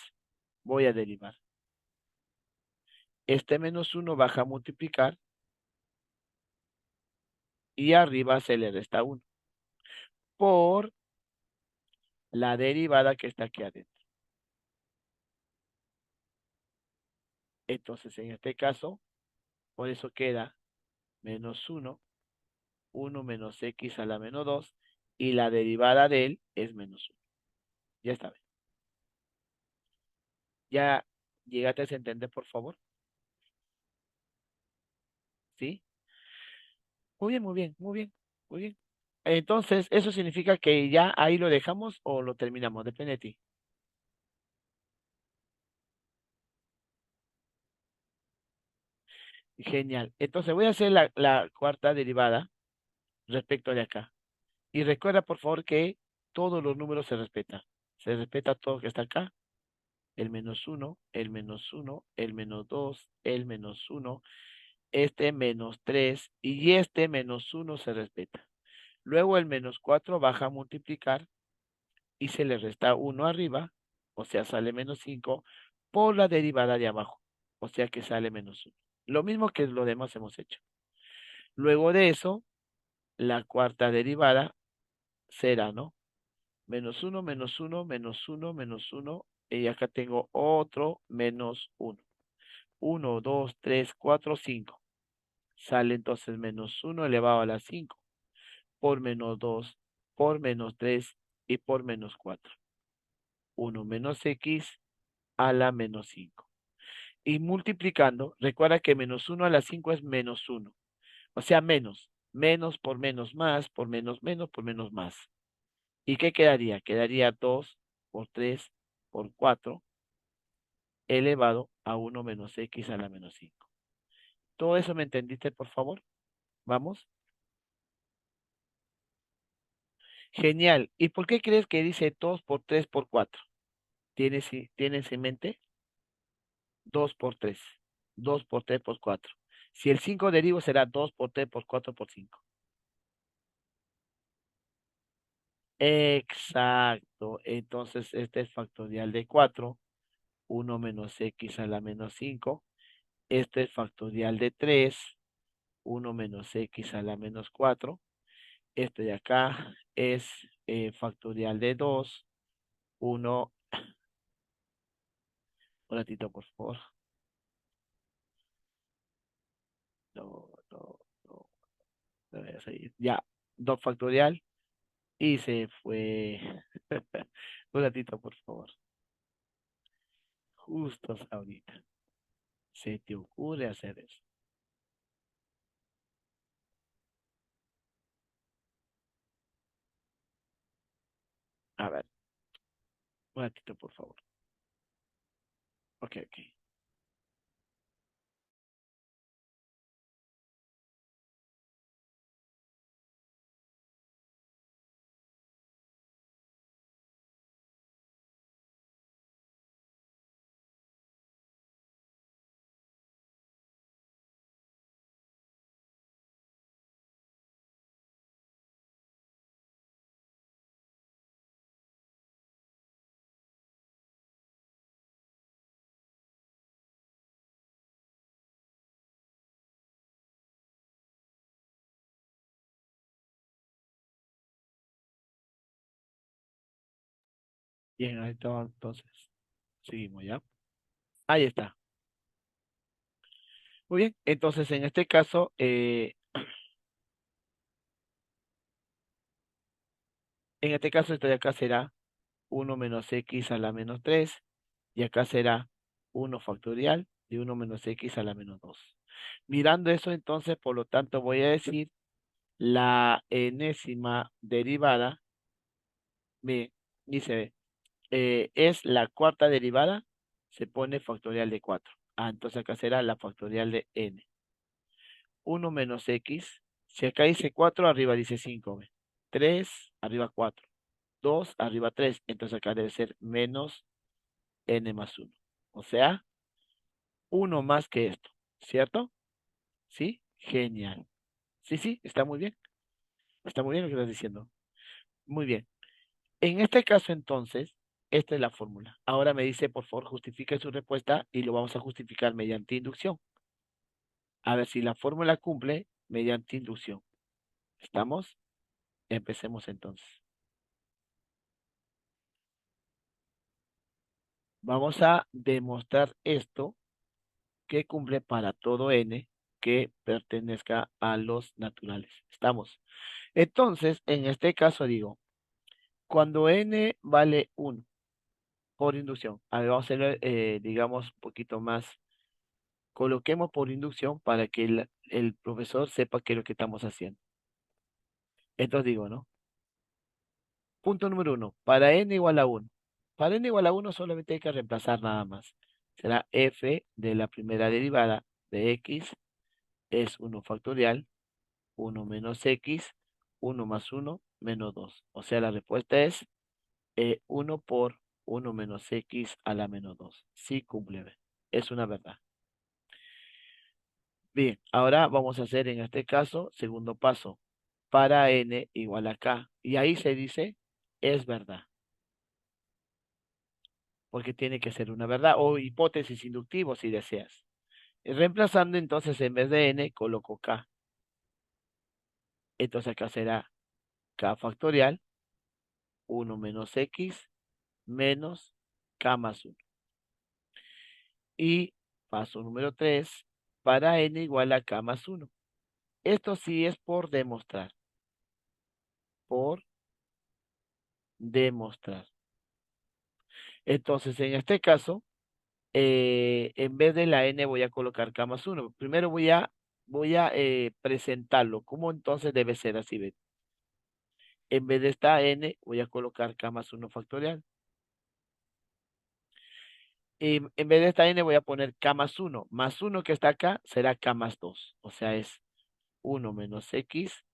voy a derivar. Este menos uno baja a multiplicar y arriba se le resta uno por la derivada que está aquí adentro. Entonces, en este caso, por eso queda menos uno, uno menos x a la menos 2 y la derivada de él es menos uno. Ya está bien. ¿Ya llegaste a entender, por favor? ¿Sí? Muy bien, muy bien, muy bien, muy bien. Entonces, ¿eso significa que ya ahí lo dejamos o lo terminamos? Depende de ti. Genial. Entonces, voy a hacer la cuarta derivada respecto de acá. Y recuerda, por favor, que todos los números se respetan. Se respeta todo que está acá. El menos uno, el menos uno, el menos dos, el menos uno, este menos 3 y este menos uno se respeta. Luego el menos 4 baja a multiplicar y se le resta uno arriba, o sea, sale menos 5 por la derivada de abajo, o sea que sale menos uno. Lo mismo que lo demás hemos hecho. Luego de eso, la cuarta derivada será, ¿no? Menos uno, menos uno, menos uno, menos uno, y acá tengo otro menos uno. Uno, 2, 3, 4, 5. Sale entonces menos uno elevado a la 5 por menos 2 por menos 3 y por menos 4. Uno menos x a la menos 5. Y multiplicando, recuerda que menos uno a la 5 es menos uno. O sea, menos. Menos por menos más, por menos menos, por menos más. ¿Y qué quedaría? Quedaría 2 por 3 por 4 elevado a uno menos x a la menos 5. ¿Todo eso me entendiste, por favor? ¿Vamos? Genial. ¿Y por qué crees que dice 2 por 3 por 4? ¿Tienes en mente? 2 por 3. 2 por 3 por 4. Si el 5 derivo será 2 por 3 por 4 por 5. Exacto. Entonces, este es factorial de 4. 1 menos x a la menos 5. Este es factorial de 3. 1 menos x a la menos 4. Este de acá es factorial de 2. 1. Un ratito, por favor. No, no, no. No voy a seguir. Ya. 2 factorial. Y se fue. Un ratito, por favor. Justo ahorita. Se te ocurre hacer eso. A ver, un ratito, por favor. Ok, ok. Bien, ahí está, entonces. Seguimos ya. Ahí está. Muy bien. Entonces, en este caso, esto de acá será 1 menos x a la menos 3. Y acá será 1 factorial de 1 menos x a la menos 2. Mirando eso, entonces, por lo tanto, voy a decir la enésima derivada. Bien, dice, es la cuarta derivada, se pone factorial de 4. Ah, entonces acá será la factorial de n. 1 menos x, si acá dice 4, arriba dice 5. ¿Ve? 3, arriba 4. 2, arriba 3. Entonces acá debe ser menos n más 1. O sea, uno más que esto. ¿Cierto? ¿Sí? Genial. Sí, sí, está muy bien. Está muy bien lo que estás diciendo. Muy bien. En este caso, entonces, esta es la fórmula. Ahora me dice, por favor, justifique su respuesta y lo vamos a justificar mediante inducción. A ver si la fórmula cumple mediante inducción. ¿Estamos? Empecemos entonces. Vamos a demostrar esto que cumple para todo n que pertenezca a los naturales. ¿Estamos? Entonces, en este caso digo, cuando n vale 1 por inducción, a ver, vamos a hacerlo, digamos, un poquito más, coloquemos por inducción para que el profesor sepa qué es lo que estamos haciendo. Entonces digo, ¿no? Punto número 1, para n igual a 1. Para n igual a 1 solamente hay que reemplazar nada más. Será f de la primera derivada de x es 1 factorial, 1 menos x, 1 más 1 menos 2. O sea, la respuesta es 1 por 1 menos x a la menos 2. Sí cumple, ¿ve? Es una verdad. Bien, ahora vamos a hacer en este caso, segundo paso, para n igual a k. Y ahí se dice, es verdad, porque tiene que ser una verdad o hipótesis inductivo si deseas. Reemplazando entonces en vez de n, coloco k. Entonces acá será k factorial, 1 menos x menos k más 1. Y paso número 3, para n igual a k más 1. Esto sí es por demostrar, por demostrar. Entonces, en este caso, en vez de la n voy a colocar k más 1. Primero voy a presentarlo. ¿Cómo entonces debe ser así? ¿Ve? En vez de esta n voy a colocar k más 1 factorial. Y en vez de esta n voy a poner k más 1. Más 1 que está acá será k más 2. O sea, es 1 menos x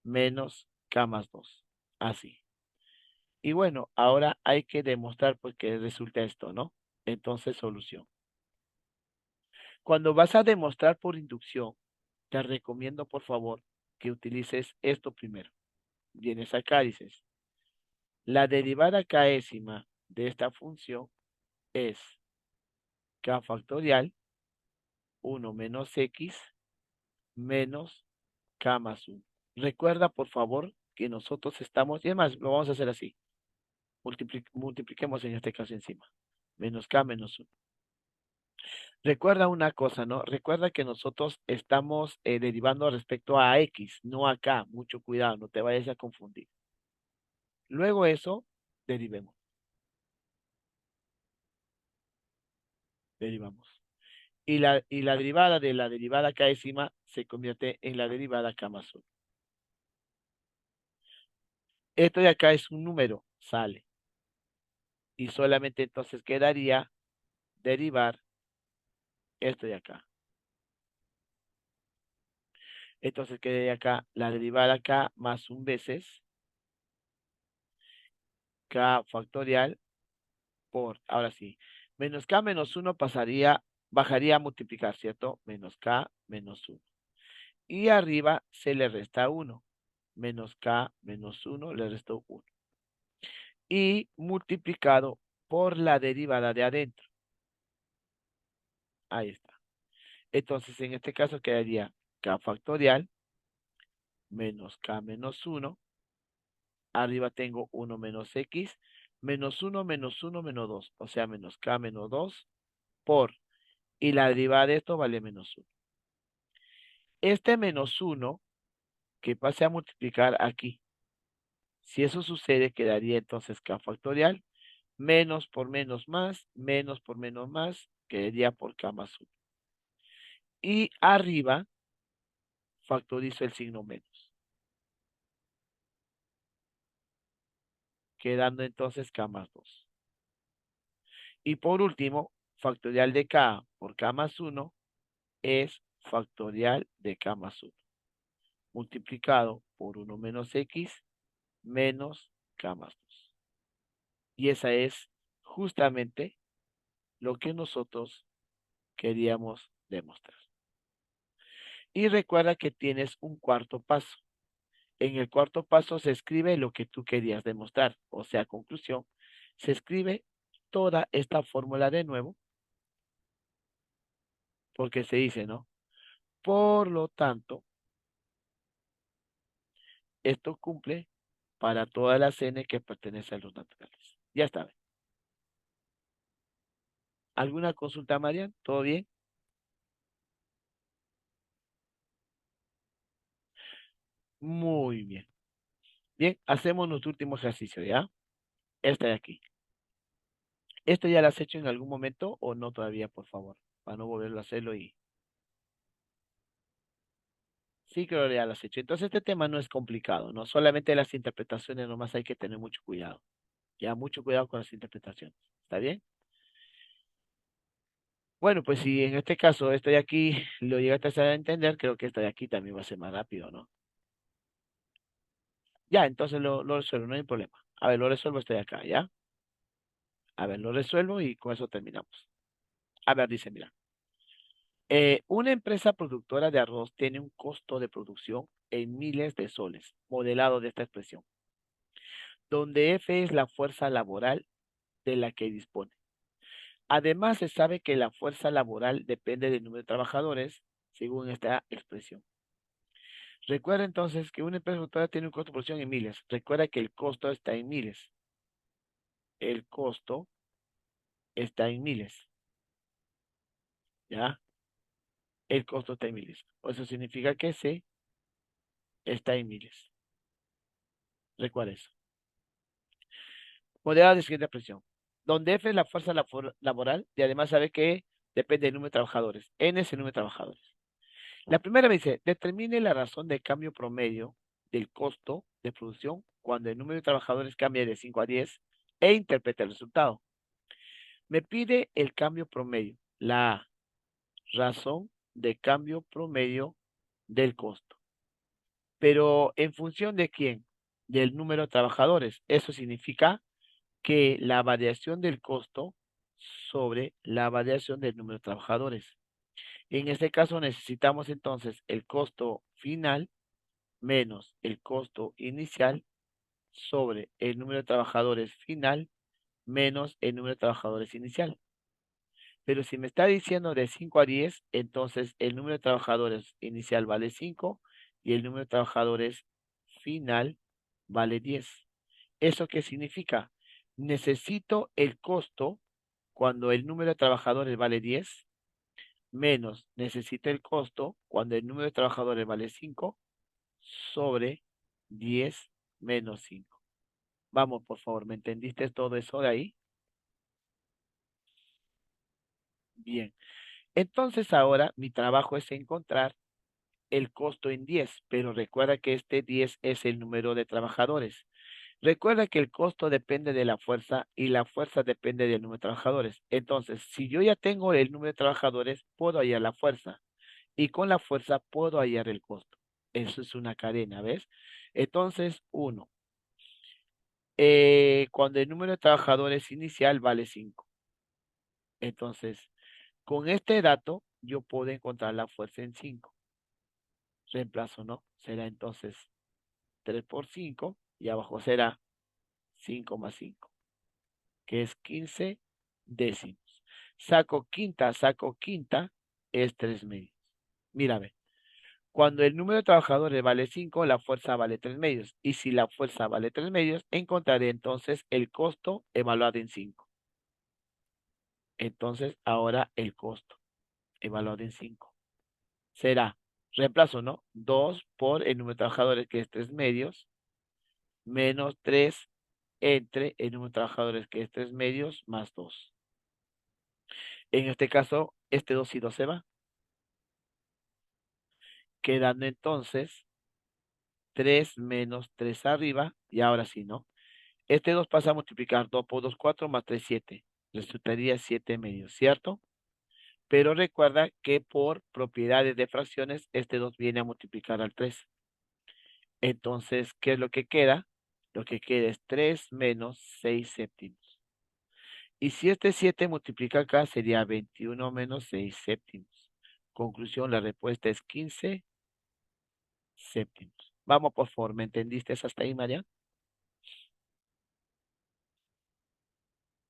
menos k más 2. Así. Y bueno, ahora hay que demostrar pues que resulta esto, ¿no? Entonces, solución. Cuando vas a demostrar por inducción, te recomiendo por favor que utilices esto primero. Vienes acá, dices, La derivada késima de esta función es k factorial 1 menos x menos k más 1. Recuerda, por favor, que nosotros estamos, y además lo vamos a hacer así. Multipliquemos en este caso encima. Menos k menos 1. Recuerda una cosa, ¿no? Recuerda que nosotros estamos derivando respecto a x, no a k. Mucho cuidado, no te vayas a confundir. Luego eso, derivemos. Derivamos. Y la derivada de la derivada késima se convierte en la derivada k más 1. Esto de acá es un número, sale. Y solamente entonces quedaría derivar esto de acá. Entonces quedaría acá la derivada k más un veces k factorial por, ahora sí, menos k menos 1 bajaría a multiplicar, ¿cierto? Menos k menos 1. Y arriba se le resta 1. Menos k menos 1 le restó 1. Y multiplicado por la derivada de adentro. Ahí está. Entonces en este caso quedaría k factorial menos k menos 1. Arriba tengo 1 menos x, menos 1 menos 1 menos 2. O sea, menos k menos 2 por, y la derivada de esto vale menos 1. Este menos 1 que pase a multiplicar aquí. Si eso sucede, quedaría entonces k factorial, menos por menos más, quedaría por k más 1. Y arriba factorizo el signo menos, quedando entonces k más 2. Y por último, factorial de k por k más 1 es factorial de k más 1, multiplicado por 1 menos x menos k más 2. Y esa es justamente lo que nosotros queríamos demostrar. Y recuerda que tienes un cuarto paso. En el cuarto paso se escribe lo que tú querías demostrar, o sea, conclusión, se escribe toda esta fórmula de nuevo, porque se dice, ¿no? Por lo tanto, esto cumple para todas las n que pertenecen a los naturales. Ya está. ¿Alguna consulta, Marian? ¿Todo bien? Muy bien. Bien, hacemos nuestro último ejercicio, ¿ya? Este de aquí. ¿Esto ya lo has hecho en algún momento o no todavía, por favor? Para no volverlo a hacerlo y... Sí, creo que ya lo has hecho. Entonces este tema no es complicado, ¿no? Solamente las interpretaciones nomás hay que tener mucho cuidado. Ya, mucho cuidado con las interpretaciones. ¿Está bien? Bueno, pues si en este caso esto de aquí lo llegaste a entender, creo que esto de aquí también va a ser más rápido, ¿no? Ya, entonces lo resuelvo, no hay problema. A ver, lo resuelvo estoy acá, ¿ya? A ver, lo resuelvo y con eso terminamos. A ver, dice, mira. Una empresa productora de arroz tiene un costo de producción en miles de soles, modelado de esta expresión, donde F es la fuerza laboral de la que dispone. Además, se sabe que la fuerza laboral depende del número de trabajadores, según esta expresión. Recuerda entonces que una empresa productora tiene un costo de producción en miles. Recuerda que el costo está en miles. El costo está en miles. ¿Ya? El costo está en miles. Eso significa que C está en miles. Recuerda eso. Modelado de siguiente expresión. Donde F es la fuerza laboral y además sabe que depende del número de trabajadores. N es el número de trabajadores. La primera me dice, determine la razón de cambio promedio del costo de producción cuando el número de trabajadores cambia de 5 a 10 e interpreta el resultado. Me pide el cambio promedio, la razón de cambio promedio del costo. Pero ¿en función de quién? Del número de trabajadores. Eso significa que la variación del costo sobre la variación del número de trabajadores. En este caso necesitamos entonces el costo final menos el costo inicial sobre el número de trabajadores final menos el número de trabajadores inicial. Pero si me está diciendo de 5 a 10, entonces el número de trabajadores inicial vale 5 y el número de trabajadores final vale 10. ¿Eso qué significa? Necesito el costo cuando el número de trabajadores vale 10 menos necesito el costo cuando el número de trabajadores vale 5 sobre 10 menos 5. Vamos, por favor, ¿me entendiste todo eso de ahí? Bien. Entonces ahora mi trabajo es encontrar el costo en 10, pero recuerda que este 10 es el número de trabajadores. Recuerda que el costo depende de la fuerza y la fuerza depende del número de trabajadores. Entonces, si yo ya tengo el número de trabajadores, puedo hallar la fuerza y con la fuerza puedo hallar el costo. Eso es una cadena, ¿ves? Entonces, uno, cuando el número de trabajadores inicial vale 5. Entonces, con este dato, yo puedo encontrar la fuerza en 5. Reemplazo, ¿no? Será entonces 3 por 5 y abajo será 5 más 5, que es 15 décimos. Saco quinta, es 3 medios. Mira, ve, cuando el número de trabajadores vale 5, la fuerza vale 3 medios. Y si la fuerza vale 3 medios, encontraré entonces el costo evaluado en 5. Entonces, ahora el costo evaluado en 5 será, reemplazo, ¿no? 2 por el número de trabajadores, que es 3 medios, menos 3 entre el número de trabajadores, que es 3 medios, más 2. En este caso, este 2 y 2 se va, quedando entonces 3 menos 3 arriba, y ahora sí, ¿no? Este 2 pasa a multiplicar 2 por 2, 4 más 3, 7. Resultaría 7 medios, ¿cierto? Pero recuerda que por propiedades de fracciones, este 2 viene a multiplicar al 3. Entonces, ¿qué es lo que queda? Lo que queda es 3 menos 6 séptimos. Y si este 7 multiplica acá, sería 21 menos 6 séptimos. Conclusión, la respuesta es 15 séptimos. Vamos, por favor, ¿me entendiste hasta ahí, María?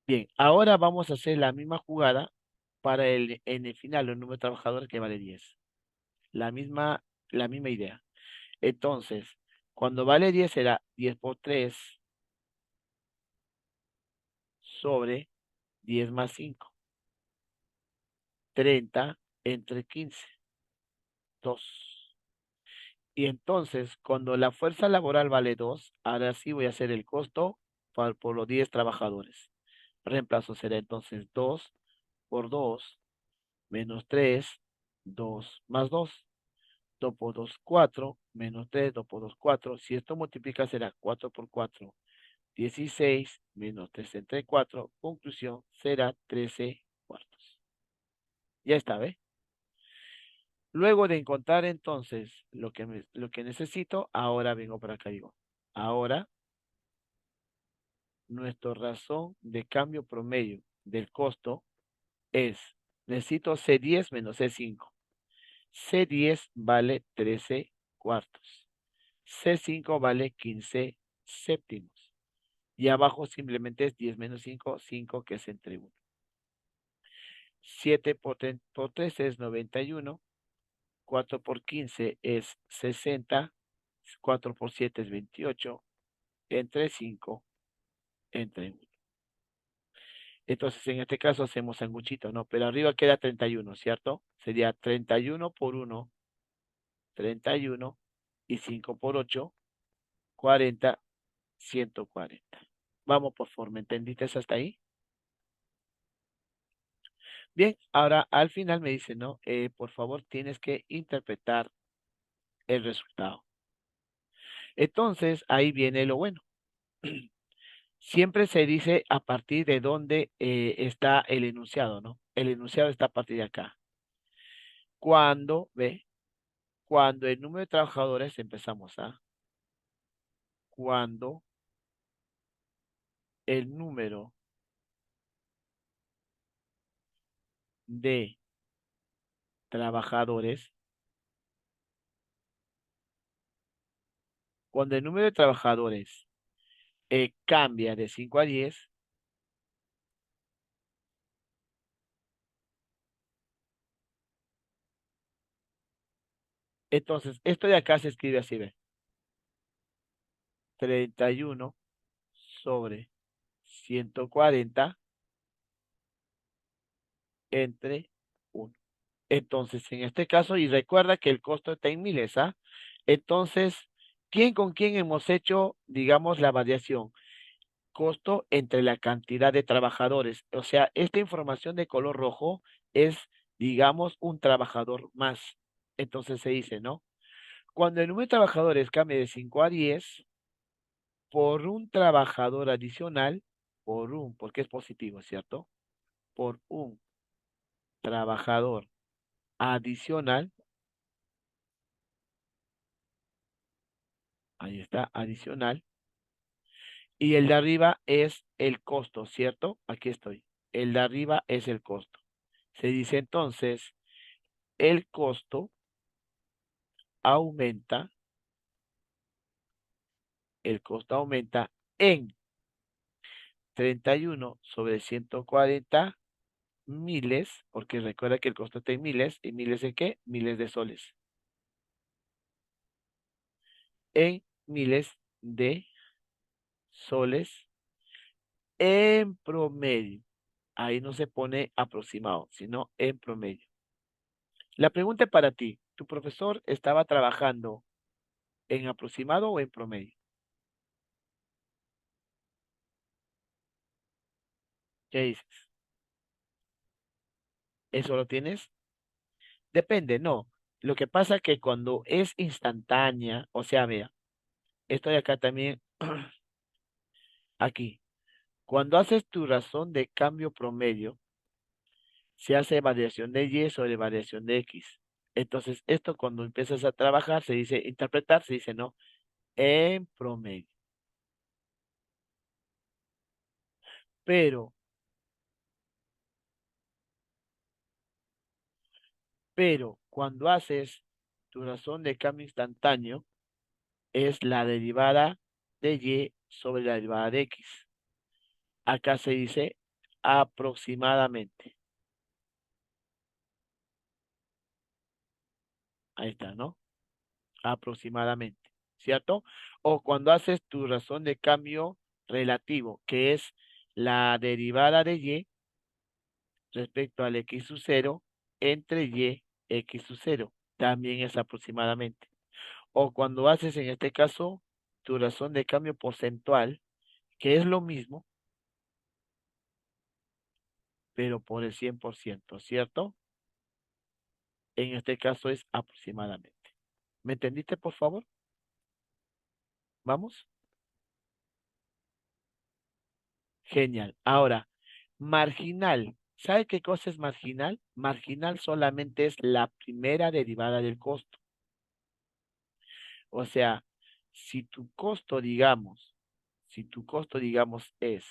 Bien, ahora vamos a hacer la misma jugada para en el final, el número de trabajadores que vale 10. La misma idea. Entonces, cuando vale 10 será 10 por 3 sobre 10 más 5. 30 entre 15. 2. Y entonces, cuando la fuerza laboral vale 2, ahora sí voy a hacer el costo por los 10 trabajadores. Reemplazo será entonces 2 por 2 menos 3, 2 más 2. 2 por 2, 4, menos 3, 2 por 2, 4. Si esto multiplica será 4 por 4, 16, menos 3 entre 4. Conclusión será 13 cuartos. Ya está, ¿ve? Luego de encontrar entonces lo que necesito, ahora vengo para acá y digo, ahora nuestra razón de cambio promedio del costo es, necesito C10 menos C5. C10 vale 13 cuartos. C5 vale 15 séptimos. Y abajo simplemente es 10 menos 5, 5 que es entre 1. 7 por 3 es 91. 4 por 15 es 60. 4 por 7 es 28. Entre 5, entre 1. Entonces, en este caso hacemos sanguchito, ¿no? Pero arriba queda 31, ¿cierto? Sería 31 por 1, 31. Y 5 por 8, 40, 140. Vamos, por favor, ¿me entendiste hasta ahí? Bien, ahora al final me dice, ¿no? Por favor, tienes que interpretar el resultado. Entonces, ahí viene lo bueno. Siempre se dice a partir de dónde está el enunciado, ¿no? El enunciado está a partir de acá. Cuando, ve, cuando el número de trabajadores, empezamos a, cuando el número de trabajadores, cuando el número de trabajadores cambia de 5 a 10. Entonces, esto de acá se escribe así, ve. 31 sobre 140 entre 1. Entonces, en este caso, y recuerda que el costo está en miles, ¿ah? Entonces, ¿quién con quién hemos hecho, digamos, la variación? Costo entre la cantidad de trabajadores. O sea, esta información de color rojo es, digamos, un trabajador más. Entonces se dice, ¿no? Cuando el número de trabajadores cambie de 5 a 10 por un trabajador adicional, porque es positivo, ¿cierto? Por un trabajador adicional, ahí está, adicional, y el de arriba es el costo, ¿cierto? Aquí estoy. El de arriba es el costo. Se dice entonces, el costo aumenta, el costo aumenta en 31 sobre 140 miles, porque recuerda que el costo está en miles, ¿y miles de qué? Miles de soles. En miles de soles en promedio. Ahí no se pone aproximado, sino en promedio. La pregunta es para ti. ¿Tu profesor estaba trabajando en aproximado o en promedio? ¿Qué dices? ¿Eso lo tienes? Depende, no. Lo que pasa que cuando es instantánea, o sea, vea, estoy acá también, aquí. Cuando haces tu razón de cambio promedio, se hace variación de Y sobre variación de X. Entonces, esto cuando empiezas a trabajar, se dice, interpretar, se dice, no, en promedio. Pero, cuando haces tu razón de cambio instantáneo, es la derivada de Y sobre la derivada de X. Acá se dice aproximadamente. Ahí está, ¿no? Aproximadamente, ¿cierto? O cuando haces tu razón de cambio relativo, que es la derivada de Y respecto al X sub 0 entre Y X sub 0, también es aproximadamente. O cuando haces en este caso tu razón de cambio porcentual, que es lo mismo, pero por el 100%, ¿cierto? En este caso es aproximadamente. ¿Me entendiste, por favor? ¿Vamos? Genial. Ahora, marginal. ¿Sabe qué cosa es marginal? Marginal solamente es la primera derivada del costo. O sea, si tu costo, digamos, es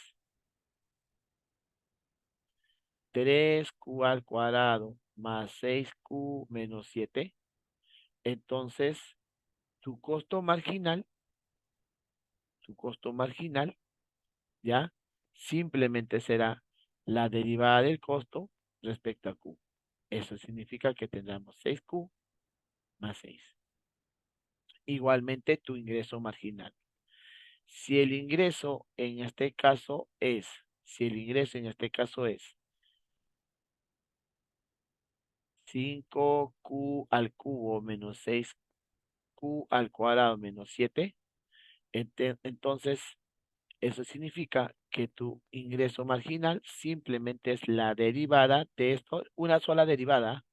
3Q al cuadrado más 6Q menos 7, entonces tu costo marginal, tu costo marginal, ¿ya? Simplemente será la derivada del costo respecto a Q. Eso significa que tendremos 6Q más 6. Igualmente tu ingreso marginal. Si el ingreso en este caso es, si el ingreso en este caso es 5Q al cubo menos 6Q al cuadrado menos 7, entonces eso significa que tu ingreso marginal simplemente es la derivada de esto, una sola derivada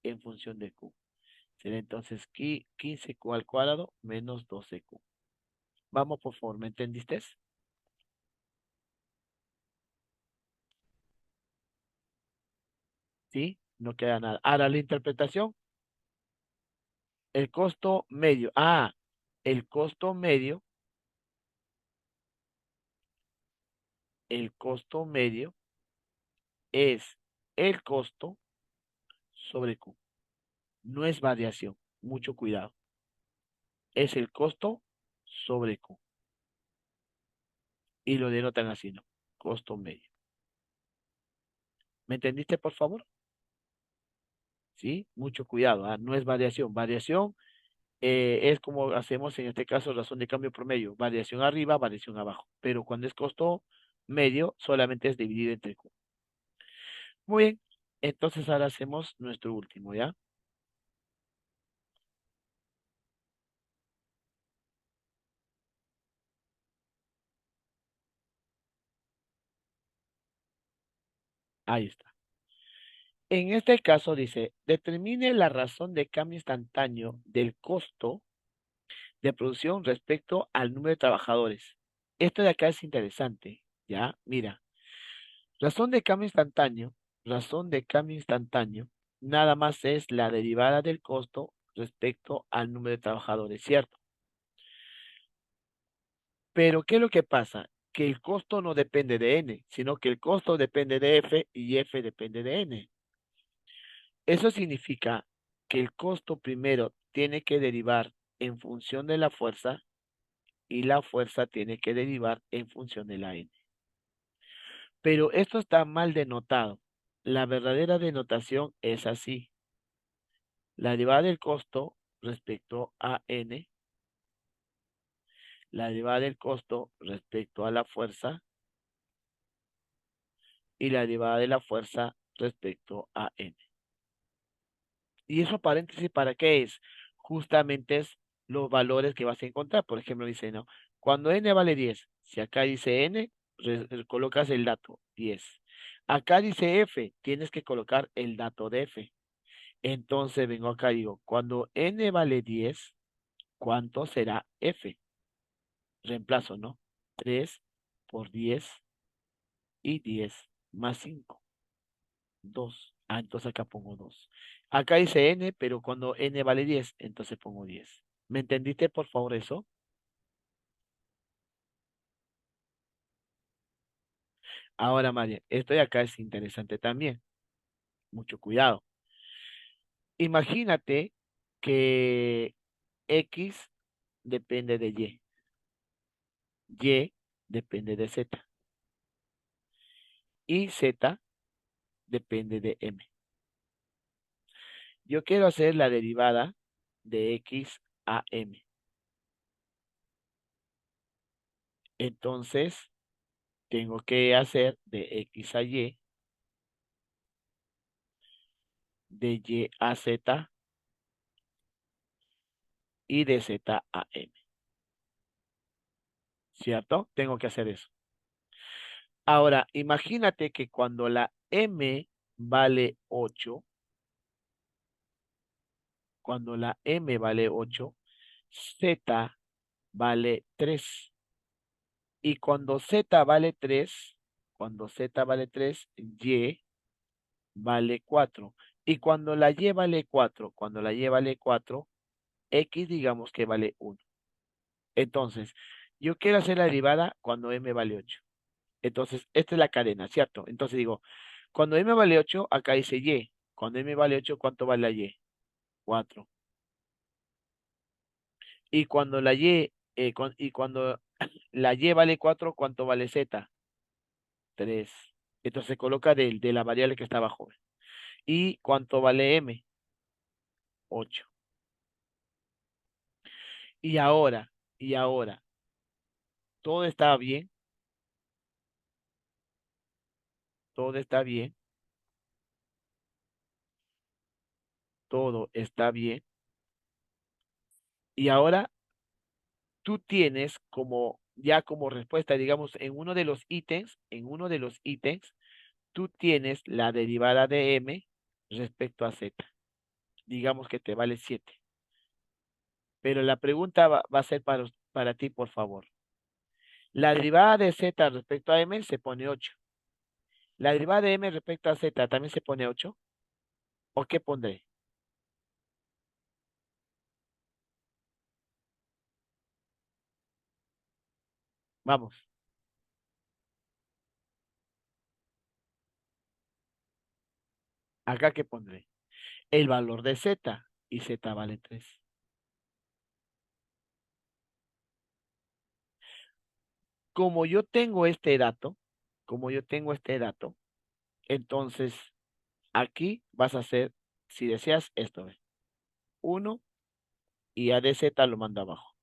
en función de Q. Será entonces 15Q al cuadrado menos 12Q. Vamos, por favor, ¿me entendiste? ¿Sí? No queda nada. Ahora la interpretación, el costo medio. El costo medio, el costo medio es el costo sobre Q. No es variación. Mucho cuidado. Es el costo sobre Q. y lo denotan así, ¿no? Costo medio. ¿Me entendiste, por favor? ¿Sí? Mucho cuidado, ¿ah? No es variación. Variación es como hacemos en este caso razón de cambio promedio. Variación arriba, variación abajo. Pero cuando es costo medio, solamente es dividido entre Q. Muy bien. Entonces ahora hacemos nuestro último, ¿ya? Ahí está. En este caso dice, determine la razón de cambio instantáneo del costo de producción respecto al número de trabajadores. Esto de acá es interesante, ¿ya? Mira, razón de cambio instantáneo, razón de cambio instantáneo, nada más es la derivada del costo respecto al número de trabajadores, ¿cierto? Pero ¿qué es lo que pasa? Que el costo no depende de n, sino que el costo depende de f y f depende de n. Eso significa que el costo primero tiene que derivar en función de la fuerza y la fuerza tiene que derivar en función de la n. Pero esto está mal denotado. La verdadera denotación es así. La derivada del costo respecto a n, la derivada del costo respecto a la fuerza y la derivada de la fuerza respecto a n. ¿Y eso paréntesis para qué es? Justamente es los valores que vas a encontrar. Por ejemplo, dice, ¿no? Cuando n vale 10, si acá dice n, colocas el dato 10. Acá dice f, tienes que colocar el dato de f. Entonces vengo acá y digo, cuando n vale 10, ¿cuánto será f? Reemplazo, ¿no? 3 por 10 y 10 más 5. 2. Ah, entonces acá pongo 2. Acá dice n, pero cuando n vale 10, entonces pongo 10. ¿Me entendiste, por favor, eso? Ahora, María, esto de acá es interesante también. Mucho cuidado. Imagínate que X depende de Y depende de Z y Z depende de M. Yo quiero hacer la derivada de X a M. Entonces, tengo que hacer de X a de Y a Z y de Z a M. ¿Cierto? Tengo que hacer eso. Ahora, imagínate que cuando la M vale 8, cuando la M vale 8, Z vale 3. Y cuando Z vale 3, cuando Z vale 3, Y vale 4. Y cuando la Y vale 4, cuando la Y vale 4, X digamos que vale 1. Entonces, yo quiero hacer la derivada cuando M vale 8. Entonces, esta es la cadena, ¿cierto? Entonces digo, cuando M vale 8, acá dice Y. Cuando M vale 8, ¿cuánto vale la Y? 4. Y cuando la Y, y cuando la Y vale 4, ¿cuánto vale Z? 3. Entonces se coloca de la variable que está abajo. ¿Y cuánto vale M? 8. Y ahora, y ahora, todo está bien, todo está bien, todo está bien. Y ahora tú tienes como, ya como respuesta, digamos, en uno de los ítems, tú tienes la derivada de M respecto a Z. Digamos que te vale 7. Pero la pregunta va a ser para ti, por favor. La derivada de Z respecto a M se pone 8. La derivada de M respecto a Z también se pone 8. ¿O qué pondré? Vamos, acá qué pondré. El valor de Z y Z vale 3. Como yo tengo este dato, como yo tengo este dato, entonces aquí vas a hacer, si deseas esto, ¿ve? 1 y a d z lo mando abajo.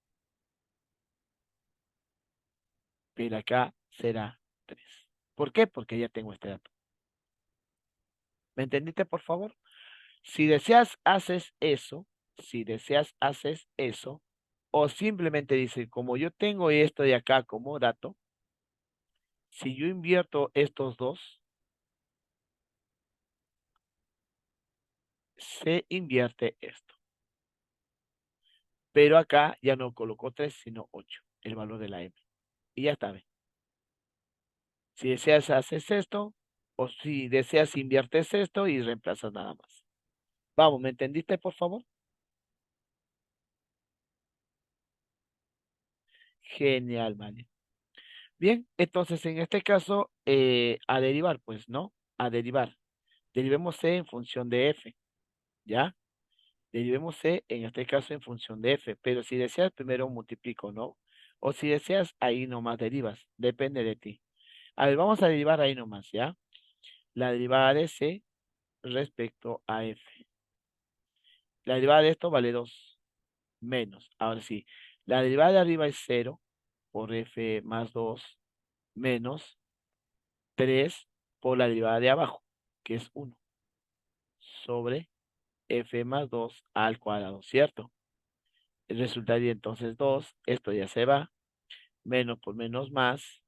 Pero acá será 3. ¿Por qué? Porque ya tengo este dato. ¿Me entendiste, por favor? Si deseas, haces eso. Si deseas, haces eso. O simplemente dice, como yo tengo esto de acá como dato, si yo invierto estos dos, se invierte esto. Pero acá ya no colocó 3 sino 8 el valor de la M. Y ya está. ¿Ve? Si deseas, haces esto. O si deseas, inviertes esto y reemplazas nada más. Vamos, ¿me entendiste, por favor? Genial, vale. Bien, entonces en este caso, a derivar, pues, ¿no? A derivar. Derivemos C en función de F, ¿ya? Derivemos C en este caso en función de F, pero si deseas primero multiplico, ¿no? O si deseas ahí nomás derivas, depende de ti. A ver, vamos a derivar ahí nomás, ¿ya? La derivada de C respecto a F. La derivada de esto vale 2 menos. Ahora sí, la derivada de arriba es 0 por F más 2 menos 3 por la derivada de abajo, que es 1 sobre F más 2 al cuadrado, ¿cierto? Resultaría entonces 2, esto ya se va, menos por menos más,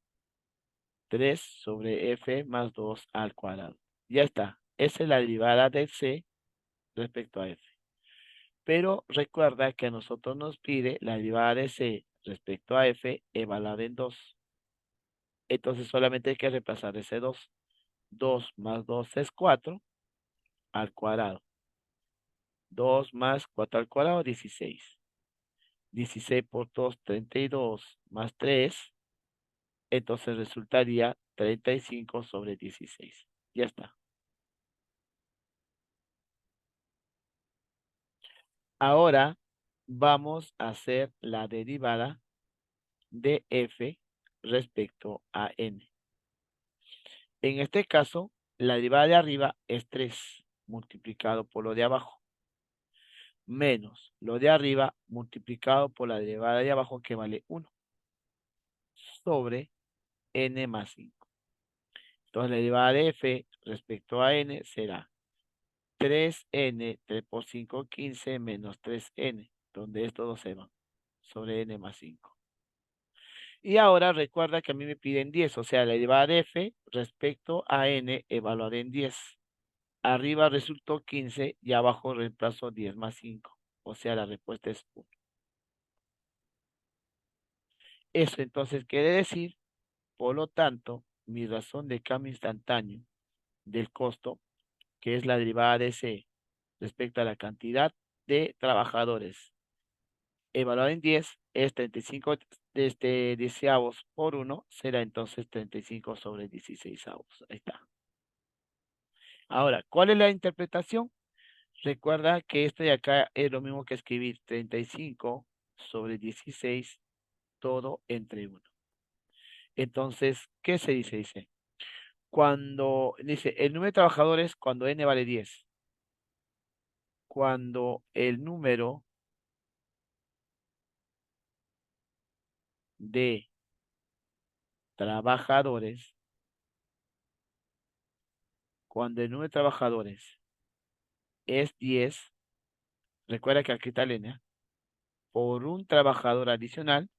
3 sobre F más 2 al cuadrado. Ya está, esa es la derivada de C respecto a F. Pero recuerda que a nosotros nos pide la derivada de C respecto a F evaluada en 2. Entonces solamente hay que reemplazar ese 2. 2 más 2 es 4 al cuadrado. 2 más 4 al cuadrado, 16. 16 por 2, 32 más 3. Entonces resultaría 35 sobre 16. Ya está. Ahora vamos a hacer la derivada de f respecto a n. En este caso, la derivada de arriba es 3 multiplicado por lo de abajo, menos lo de arriba multiplicado por la derivada de abajo que vale 1 sobre n más 5. Entonces la derivada de f respecto a n será 3n, 3 por 5, 15 menos 3n, donde estos dos se van, sobre n más 5. Y ahora recuerda que a mí me piden 10, o sea, la derivada de f respecto a n evaluada en 10. Arriba resultó 15 y abajo reemplazo 10 más 5. O sea, la respuesta es 1. Eso entonces quiere decir, por lo tanto, mi razón de cambio instantáneo del costo, que es la derivada de C respecto a la cantidad de trabajadores evaluada en 10, es 35 deseavos por 1, será entonces 35 sobre 16 avos. Ahí está. Ahora, ¿cuál es la interpretación? Recuerda que esto de acá es lo mismo que escribir 35 sobre 16, todo entre 1. Entonces, ¿qué se dice? Dice, cuando, dice, el número de trabajadores cuando n vale 10. Cuando el número de trabajadores, cuando el número de trabajadores es 10, recuerda que aquí está la n, por un trabajador adicional,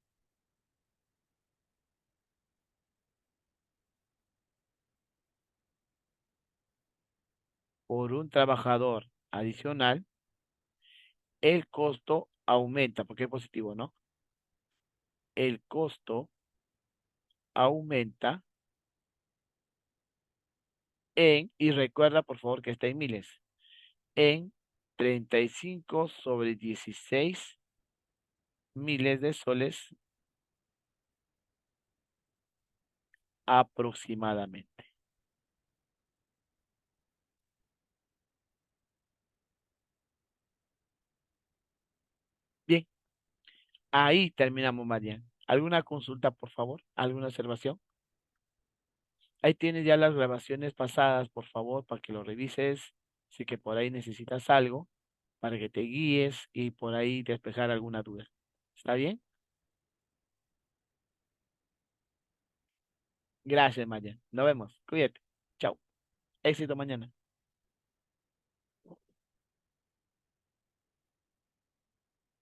por un trabajador adicional, el costo aumenta, porque es positivo, ¿no? El costo aumenta en, y recuerda por favor que está en miles, en 35 sobre 16 miles de soles aproximadamente. Bien, ahí terminamos, Marian. ¿Alguna consulta, por favor? ¿Alguna observación? Ahí tienes ya las grabaciones pasadas, por favor, para que lo revises. Si que por ahí necesitas algo, para que te guíes y por ahí despejar alguna duda. ¿Está bien? Gracias, Maya. Nos vemos. Cuídate. Chao. Éxito mañana.